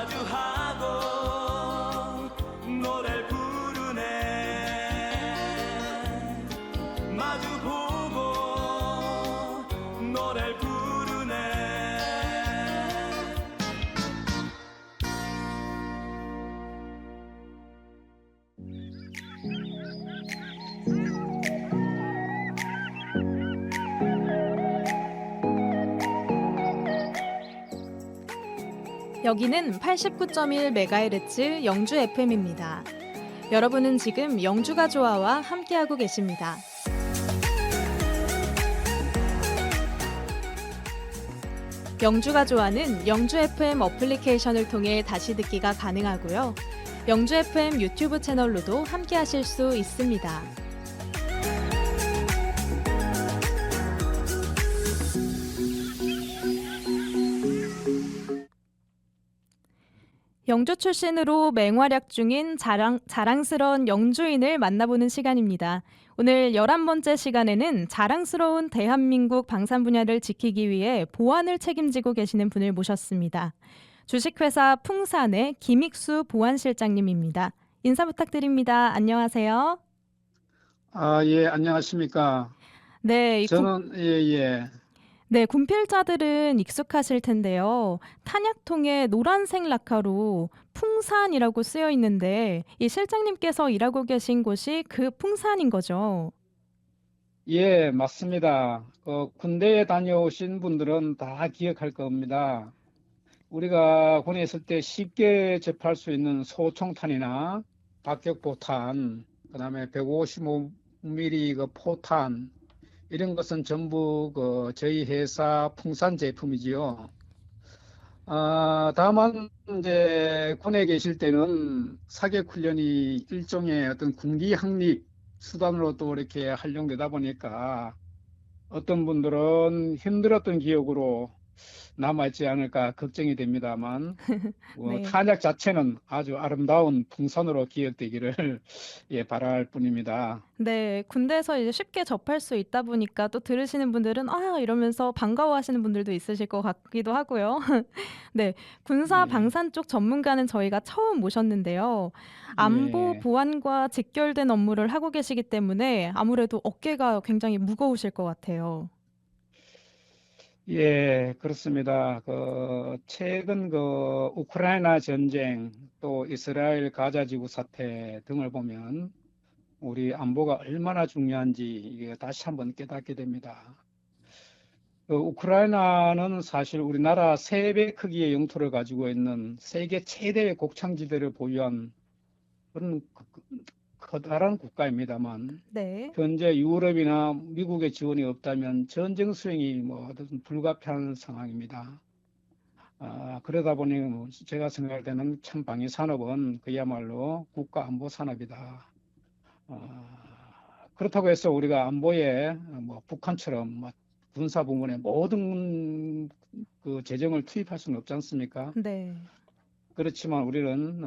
S7: 마주하고 노래를 부르네 마주보고 노래를 부르네
S1: 여기는 89.1MHz 영주 FM입니다. 여러분은 지금 영주가 좋아와 함께하고 계십니다. 영주가 좋아는 영주 FM 어플리케이션을 통해 다시 듣기가 가능하고요. 영주 FM 유튜브 채널로도 함께하실 수 있습니다. 영주 출신으로 맹활약 중인 자랑스러운 영주인을 만나보는 시간입니다. 오늘 11번째 시간에는 자랑스러운 대한민국 방산 분야를 지키기 위해 보안을 책임지고 계시는 분을 모셨습니다. 주식회사 풍산의 김익수 보안실장님입니다. 인사 부탁드립니다. 안녕하세요.
S8: 예, 안녕하십니까.
S1: 네,
S8: 저는,
S1: 네, 군필자들은 익숙하실 텐데요. 탄약통에 노란색 락카로 풍산이라고 쓰여 있는데 이 실장님께서 일하고 계신 곳이 그 풍산인 거죠.
S8: 예, 맞습니다. 군대에 다녀오신 분들은 다 기억할 겁니다. 우리가 군에 있을 때 쉽게 접할 수 있는 소총탄이나 박격포탄, 그다음에 155mm 그 포탄, 이런 것은 전부 저희 회사 풍산 제품이지요. 다만 이제 군에 계실 때는 사격 훈련이 일종의 어떤 군기 확립 수단으로 또 이렇게 활용되다 보니까 어떤 분들은 힘들었던 기억으로 남아있지 않을까 걱정이 됩니다만
S1: 네.
S8: 탄약 자체는 아주 아름다운 풍선으로 기억되기를 바랄 뿐입니다.
S1: 네, 군대에서 이제 쉽게 접할 수 있다 보니까 또 들으시는 분들은 이러면서 반가워하시는 분들도 있으실 것 같기도 하고요. 네, 군사
S8: 네.
S1: 방산 쪽 전문가는 저희가 처음 모셨는데요. 안보
S8: 네.
S1: 보안과 직결된 업무를 하고 계시기 때문에 아무래도 어깨가 굉장히 무거우실 것 같아요.
S8: 예, 그렇습니다. 최근 우크라이나 전쟁, 또 이스라엘 가자 지구 사태 등을 보면 우리 안보가 얼마나 중요한지 이게 다시 한번 깨닫게 됩니다. 우크라이나는 사실 우리나라 3배 크기의 영토를 가지고 있는 세계 최대의 곡창지대를 보유한 그런 커다란 국가입니다만
S1: 네.
S8: 현재 유럽이나 미국의 지원이 없다면 전쟁 수행이 불가피한 상황입니다. 그러다 보니 제가 생각할 때는 참 방위 산업은 그야말로 국가 안보 산업이다. 그렇다고 해서 우리가 안보에 북한처럼 군사 부문에 모든 그 재정을 투입할 수는 없지 않습니까?
S1: 네.
S8: 그렇지만 우리는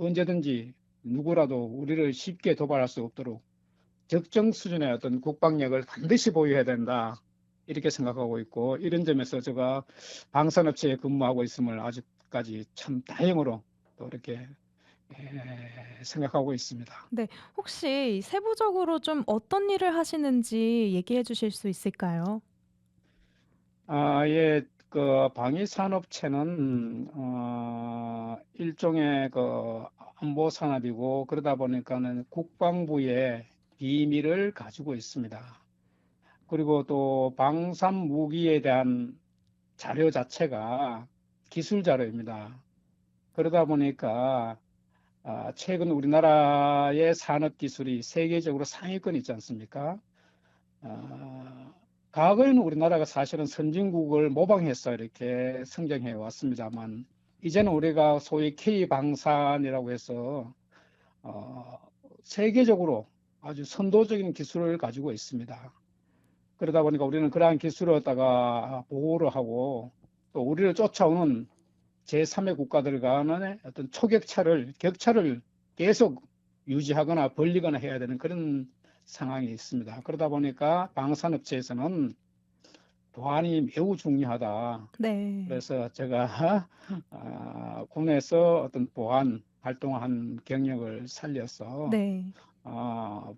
S8: 언제든지 누구라도 우리를 쉽게 도발할 수 없도록 적정 수준의 어떤 국방력을 반드시 보유해야 된다. 이렇게 생각하고 있고 이런 점에서 제가 방산업체에 근무하고 있음을 아직까지 참 다행으로 또 이렇게 생각하고 있습니다.
S1: 네, 혹시 세부적으로 좀 어떤 일을 하시는지 얘기해 주실 수 있을까요?
S8: 예, 방위산업체는 일종의 안보 산업이고 그러다 보니까는 국방부의 비밀을 가지고 있습니다. 그리고 또 방산 무기에 대한 자료 자체가 기술 자료입니다. 그러다 보니까 최근 우리나라의 산업 기술이 세계적으로 상위권에 있지 않습니까? 과거에는 우리나라가 사실은 선진국을 모방해서 이렇게 성장해 왔습니다만 이제는 우리가 소위 K방산이라고 해서 세계적으로 아주 선도적인 기술을 가지고 있습니다. 그러다 보니까 우리는 그러한 기술을 갖다가 보호를 하고 또 우리를 쫓아오는 제3의 국가들 간의 어떤 격차를 계속 유지하거나 벌리거나 해야 되는 그런 상황이 있습니다. 그러다 보니까 방산업체에서는 보안이 매우 중요하다.
S1: 네.
S8: 그래서 제가 군에서 어떤 보안 활동한 경력을 살려서
S1: 네.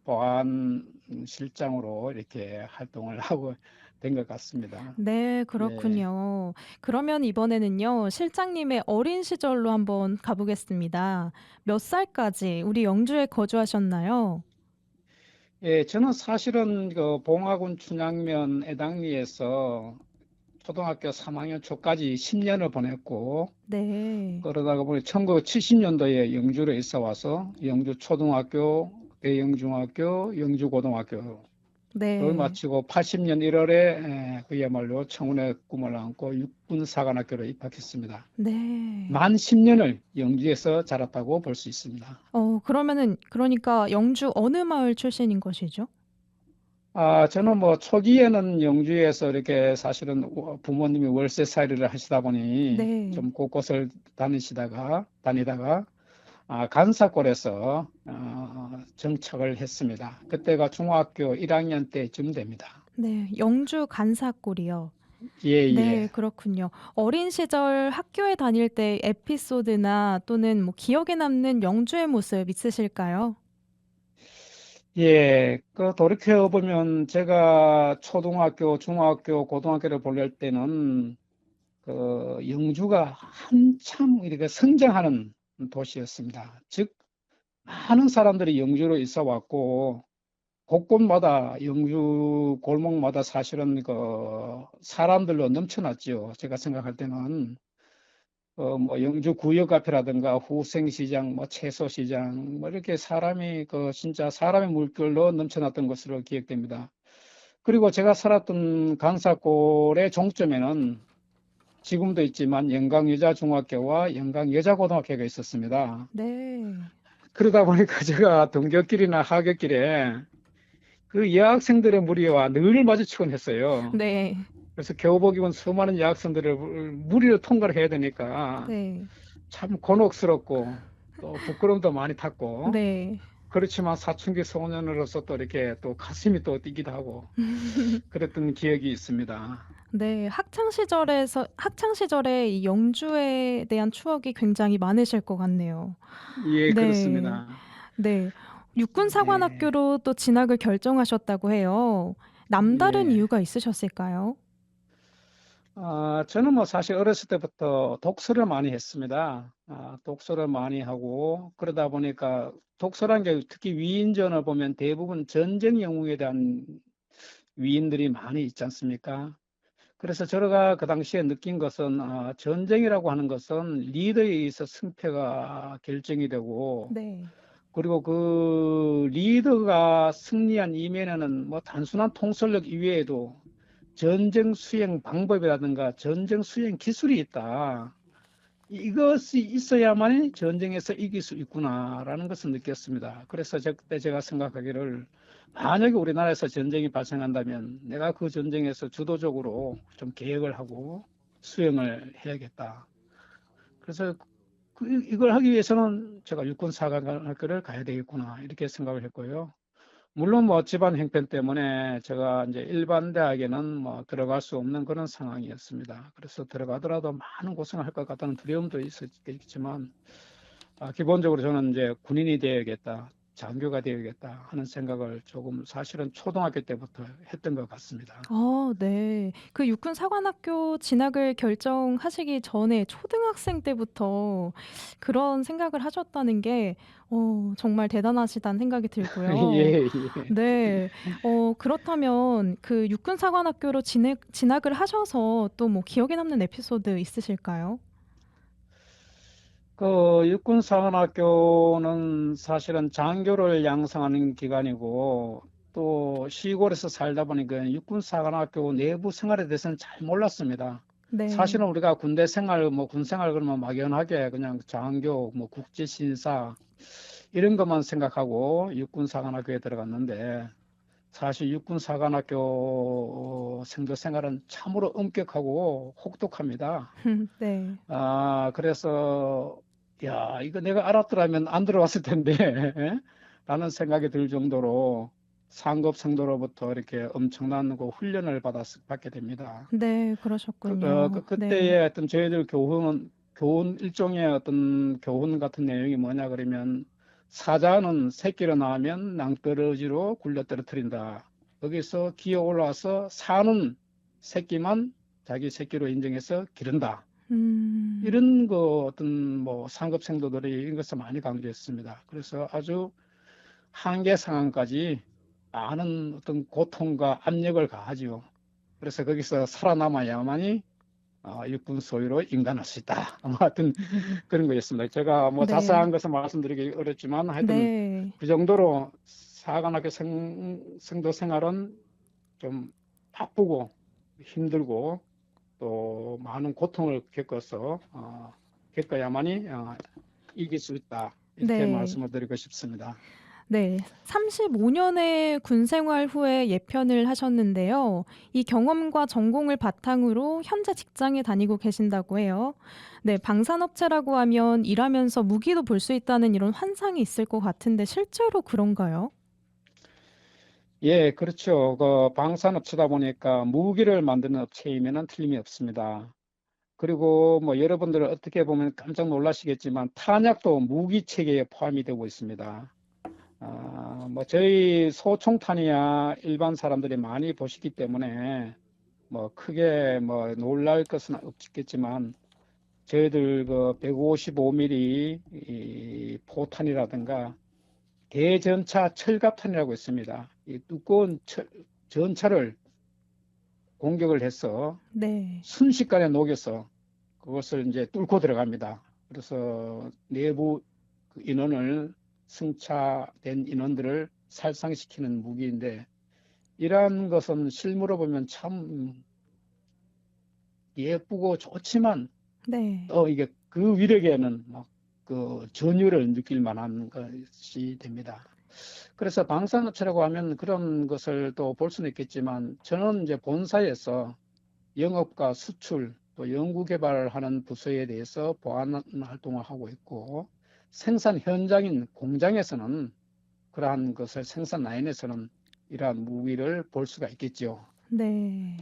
S8: 보안 실장으로 이렇게 활동을 하고 된 것 같습니다.
S1: 네,
S8: 예.
S1: 그렇군요. 그러면 이번에는요, 실장님의 어린 시절로 한번 가보겠습니다. 몇 살까지 우리 영주에 거주하셨나요?
S8: 예, 저는 사실은 그 봉화군 춘향면 애당리에서 초등학교 3학년 초까지 10년을 보냈고,
S1: 네.
S8: 그러다가 보니 1970년도에 영주로 이사 와서 영주 초등학교, 대영중학교, 영주고등학교를
S1: 네.
S8: 마치고 80년 1월에 그야말로 청운의 꿈을 안고 육군사관학교로 입학했습니다.
S1: 네.
S8: 만 10년을 영주에서 자랐다고 볼 수 있습니다.
S1: 그러면은, 그러니까 영주 어느 마을 출신인 것이죠?
S8: 저는 뭐 초기에는 영주에서 이렇게 사실은 부모님이 월세살이를 하시다 보니
S1: 네.
S8: 좀 곳곳을 다니다가 간사골에서 정착을 했습니다. 그때가 중학교 1학년 때쯤 됩니다.
S1: 네, 영주 간사골이요.
S8: 예,
S1: 네,
S8: 예.
S1: 그렇군요. 어린 시절 학교에 다닐 때 에피소드나 또는 뭐 기억에 남는 영주의 모습 있으실까요?
S8: 예, 그 돌이켜보면 제가 초등학교, 중학교, 고등학교를 보낼 때는 그 영주가 한참 이렇게 성장하는 도시였습니다. 즉, 많은 사람들이 영주로 있어 왔고, 곳곳마다 영주 골목마다 사실은 그 사람들로 넘쳐났죠. 제가 생각할 때는 뭐 영주 구역 앞이라든가 후생시장, 뭐 채소시장, 뭐 이렇게 사람이 진짜 사람의 물결로 넘쳐났던 것으로 기억됩니다. 그리고 제가 살았던 강사골의 종점에는 지금도 있지만 영광여자중학교와 영광여자고등학교가 있었습니다.
S1: 네.
S8: 그러다 보니까 제가 등굣길이나 하굣길에 그 여학생들의 무리와 늘 마주치곤 했어요.
S1: 네.
S8: 그래서 교복 입은 수많은 여학생들을 무리로 통과를 해야 되니까
S1: 네.
S8: 참 곤혹스럽고 또 부끄러움도 많이 탔고
S1: 네.
S8: 그렇지만 사춘기 소년으로서 또 이렇게 또 가슴이 또 뛰기도 하고 그랬던 기억이 있습니다.
S1: 네, 학창 시절에 이 영주에 대한 추억이 굉장히 많으실 것 같네요.
S8: 예,
S1: 네.
S8: 그렇습니다.
S1: 네. 육군사관학교로 또 진학을 결정하셨다고 해요. 남다른
S8: 예.
S1: 이유가 있으셨을까요?
S8: 저는 뭐 사실 어렸을 때부터 독서를 많이 했습니다. 독서를 많이 하고 그러다 보니까 독서란 게 특히 위인전을 보면 대부분 전쟁 영웅에 대한 위인들이 많이 있지 않습니까? 그래서 제가 그 당시에 느낀 것은 전쟁이라고 하는 것은 리더에 의해서 승패가 결정이 되고
S1: 네.
S8: 그리고 그 리더가 승리한 이면에는 뭐 단순한 통솔력 이외에도 전쟁 수행 방법이라든가 전쟁 수행 기술이 있다. 이것이 있어야만 전쟁에서 이길 수 있구나라는 것을 느꼈습니다. 그래서 그때 제가 생각하기를 만약에 우리나라에서 전쟁이 발생한다면 내가 그 전쟁에서 주도적으로 좀 계획을 하고 수행을 해야겠다. 그래서 이걸 하기 위해서는 제가 육군사관학교를 가야 되겠구나 이렇게 생각을 했고요. 물론 뭐 집안 형편 때문에 제가 이제 일반 대학에는 뭐 들어갈 수 없는 그런 상황이었습니다. 그래서 들어가더라도 많은 고생을 할 것 같다는 두려움도 있었겠지만 기본적으로 저는 이제 군인이 되어야겠다, 장교가 되어야겠다 하는 생각을 조금 사실은 초등학교 때부터 했던 것 같습니다.
S1: 네. 그 육군사관학교 진학을 결정하시기 전에 초등학생 때부터 그런 생각을 하셨다는 게 정말 대단하시다는 생각이 들고요.
S8: 예, 예.
S1: 네. 그렇다면 그 육군사관학교로 진학을 하셔서 또 뭐 기억에 남는 에피소드 있으실까요?
S8: 그 육군사관학교는 사실은 장교를 양성하는 기관이고 또 시골에서 살다 보니까 육군사관학교 내부 생활에 대해서는 잘 몰랐습니다.
S1: 네.
S8: 사실은 우리가 군대 생활, 뭐 군 생활 그러면 막연하게 그냥 장교, 뭐 국제신사 이런 것만 생각하고 육군사관학교에 들어갔는데 사실 육군사관학교 생도 생활은 참으로 엄격하고 혹독합니다.
S1: 네.
S8: 그래서 이거 내가 알았더라면 안 들어왔을 텐데 라는 생각이 들 정도로 상급생도로부터 이렇게 엄청난 그 훈련을 받게 됩니다.
S1: 네, 그러셨군요.
S8: 그때의
S1: 네.
S8: 어떤 저희들 교훈 일종의 어떤 교훈 같은 내용이 뭐냐 그러면 사자는 새끼로 나오면 낭떠러지로 굴려 떨어뜨린다. 거기서 기어 올라와서 사는 새끼만 자기 새끼로 인정해서 기른다. 이런 그 어떤 뭐 상급 생도들이 이런 것을 많이 강조했습니다. 그래서 아주 한계 상황까지 많은 어떤 고통과 압력을 가하지요. 그래서 거기서 살아남아야만이 육군 소유로 인간할 수 있다. 하여튼 그런 거였습니다. 제가 뭐
S1: 네.
S8: 자세한 것은 말씀드리기 어렵지만 하여튼
S1: 네.
S8: 그 정도로 사관학교 생도 생활은 좀 바쁘고 힘들고 또 많은 고통을 겪어야만이 이길 수 있다. 이렇게
S1: 네.
S8: 말씀을 드리고 싶습니다.
S1: 네, 35년의 군 생활 후에 예편을 하셨는데요. 이 경험과 전공을 바탕으로 현재 직장에 다니고 계신다고 해요. 네, 방산업체라고 하면 일하면서 무기도 볼 수 있다는 이런 환상이 있을 것 같은데 실제로 그런가요?
S8: 예, 그렇죠. 그 방산업체다 보니까 무기를 만드는 업체이면은 틀림이 없습니다. 그리고 뭐 여러분들 어떻게 보면 깜짝 놀라시겠지만 탄약도 무기 체계에 포함이 되고 있습니다. 뭐 저희 소총탄이야 일반 사람들이 많이 보시기 때문에 뭐 크게 뭐 놀랄 것은 없겠지만 저희들 그 155mm 이 포탄이라든가 대전차 철갑탄이라고 있습니다. 이 두꺼운 전차를 공격을 해서
S1: 네.
S8: 순식간에 녹여서 그것을 이제 뚫고 들어갑니다. 그래서 내부 그 인원을 승차된 인원들을 살상시키는 무기인데 이러한 것은 실무로 보면 참 예쁘고 좋지만
S1: 네.
S8: 이게 그 위력에는 막 그 전율을 느낄 만한 것이 됩니다. 그래서 방산업체라고 하면 그런 것을 또 볼 수는 있겠지만 저는 이제 본사에서 영업과 수출 또 연구개발을 하는 부서에 대해서 보안 활동을 하고 있고 생산 현장인 공장에서는 그러한 것을 생산 라인에서는 이러한 무기를 볼 수가 있겠죠.
S1: 네.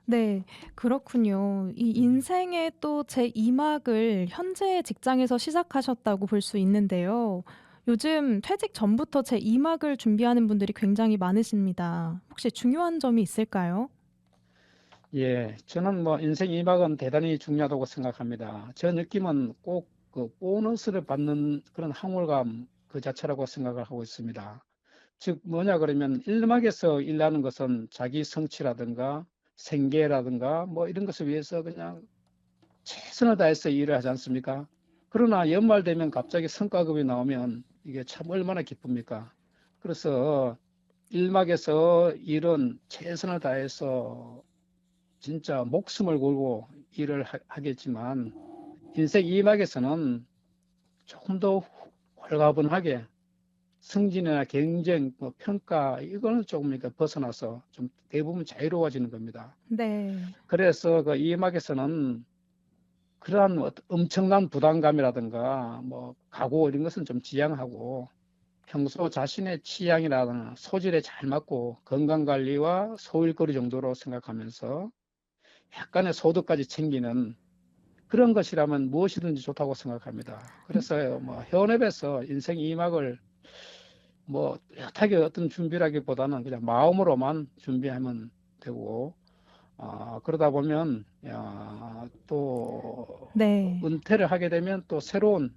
S1: 네, 그렇군요. 이 인생의 또 제2막을 현재 직장에서 시작하셨다고 볼 수 있는데요. 요즘 퇴직 전부터 제2막을 준비하는 분들이 굉장히 많으십니다. 혹시 중요한 점이 있을까요?
S8: 예, 저는 뭐 인생 2막은 대단히 중요하다고 생각합니다. 저 느낌은 꼭 그 보너스를 받는 그런 황홀감 그 자체라고 생각을 하고 있습니다. 즉 뭐냐 그러면 1막에서 일하는 것은 자기 성취라든가 생계라든가 뭐 이런 것을 위해서 그냥 최선을 다해서 일을 하지 않습니까? 그러나 연말 되면 갑자기 성과급이 나오면 이게 참 얼마나 기쁩니까? 그래서 1막에서 일은 최선을 다해서 진짜 목숨을 걸고 일을 하겠지만 인생 2막에서는 조금 더 홀가분하게 승진이나 경쟁, 뭐 평가 이거는 조금 그러니까 벗어나서 좀 대부분 자유로워지는 겁니다.
S1: 네.
S8: 그래서 그 2막에서는 그러한 엄청난 부담감이라든가 뭐 각오 이런 것은 좀 지양하고 평소 자신의 취향이라든가 소질에 잘 맞고 건강관리와 소일거리 정도로 생각하면서 약간의 소득까지 챙기는 그런 것이라면 무엇이든지 좋다고 생각합니다. 그래서 뭐 현업에서 인생 2막을 뭐 뚜렷하게 어떤 준비라기보다는 그냥 마음으로만 준비하면 되고 그러다 보면 또
S1: 네.
S8: 은퇴를 하게 되면 또 새로운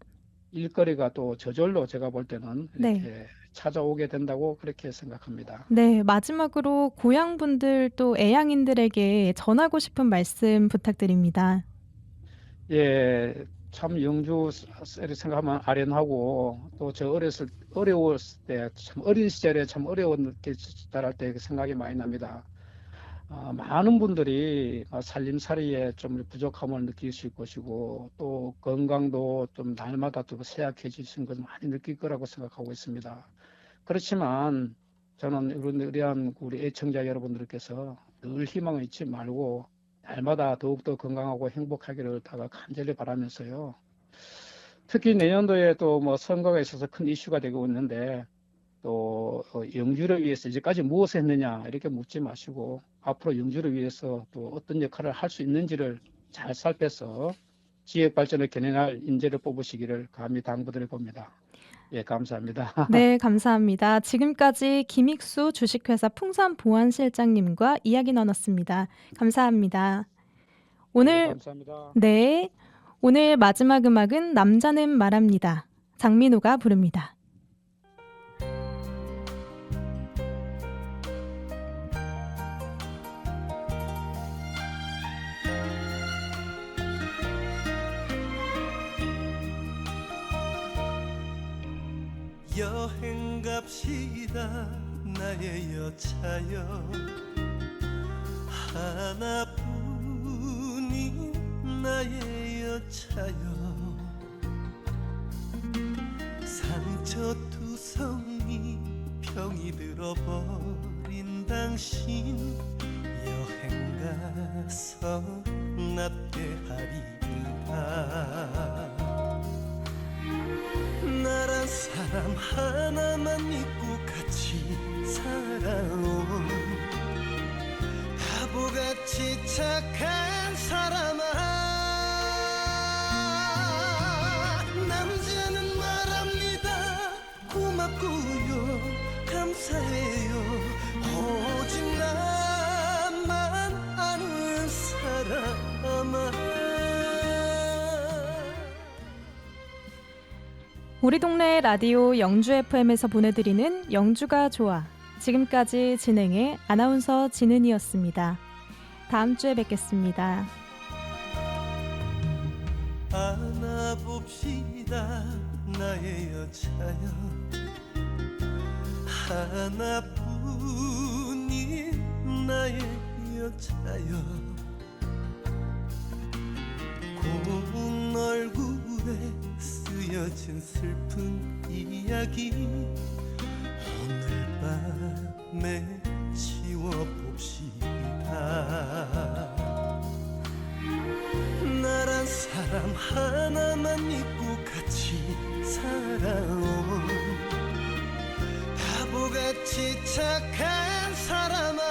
S8: 일거리가 또 저절로 제가 볼 때는 이렇게
S1: 네.
S8: 찾아오게 된다고 그렇게 생각합니다.
S1: 네, 마지막으로 고향분들 또 애양인들에게 전하고 싶은 말씀 부탁드립니다.
S8: 예, 참 영주를 생각하면 아련하고 또 저 어려웠을 때 참 어린 시절에 참 어려웠게 자랄 때 생각이 많이 납니다. 많은 분들이 살림살이에 좀 부족함을 느끼실 것이고 또 건강도 좀 날마다 또 쇠약해지신 것 많이 느낄 거라고 생각하고 있습니다. 그렇지만 저는 의뢰한 우리 애청자 여러분들께서 늘 희망을 잊지 말고 날마다 더욱더 건강하고 행복하기를 다가 간절히 바라면서요. 특히 내년도에 또 뭐 선거가 있어서 큰 이슈가 되고 있는데 또 영주를 위해서 이제까지 무엇을 했느냐 이렇게 묻지 마시고 앞으로 영주를 위해서 또 어떤 역할을 할 수 있는지를 잘 살펴서 지역 발전을 견인할 인재를 뽑으시기를 감히 당부드려 봅니다. 예, 감사합니다.
S1: 네, 감사합니다. 지금까지 김익수 주식회사 풍산보안실장님과 이야기 나눴습니다. 감사합니다.
S8: 예,
S1: 오늘
S8: 감사합니다.
S1: 네, 오늘 마지막 음악은 남자는 말합니다. 장민호가 부릅니다.
S7: 여행 갑시다 나의 여차여 하나뿐인 나의 여차여 상처투성이 병이 들어버린 당신 여행 가서 낫게 하리라 나란 사람 하나만 믿고 같이 살아온 바보같이 착한 사람아 남자는 말합니다 고맙고요 감사해요 오직 나만 아는 사람아
S1: 우리 동네 라디오 영주 FM에서 보내드리는 영주가 좋아. 지금까지 진행의 아나운서 진은이었습니다. 다음 주에 뵙겠습니다.
S7: 안아봅시다 나의 여차여 하나뿐인 나의 여차여 고운 얼굴에 쓰여진 슬픈 이야기 오늘 밤에 지워봅시다 나란 사람 하나만 믿고 같이 살아온 바보같이 착한 사람아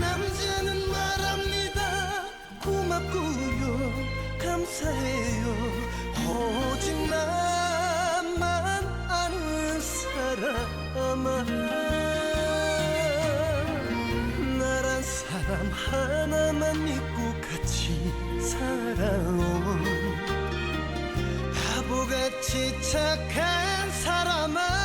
S7: 남자는 말합니다 고맙고요 감사해요 오직 나만 아는 사람아 나란 사람 하나만 믿고 같이 살아온 바보같이 착한 사람아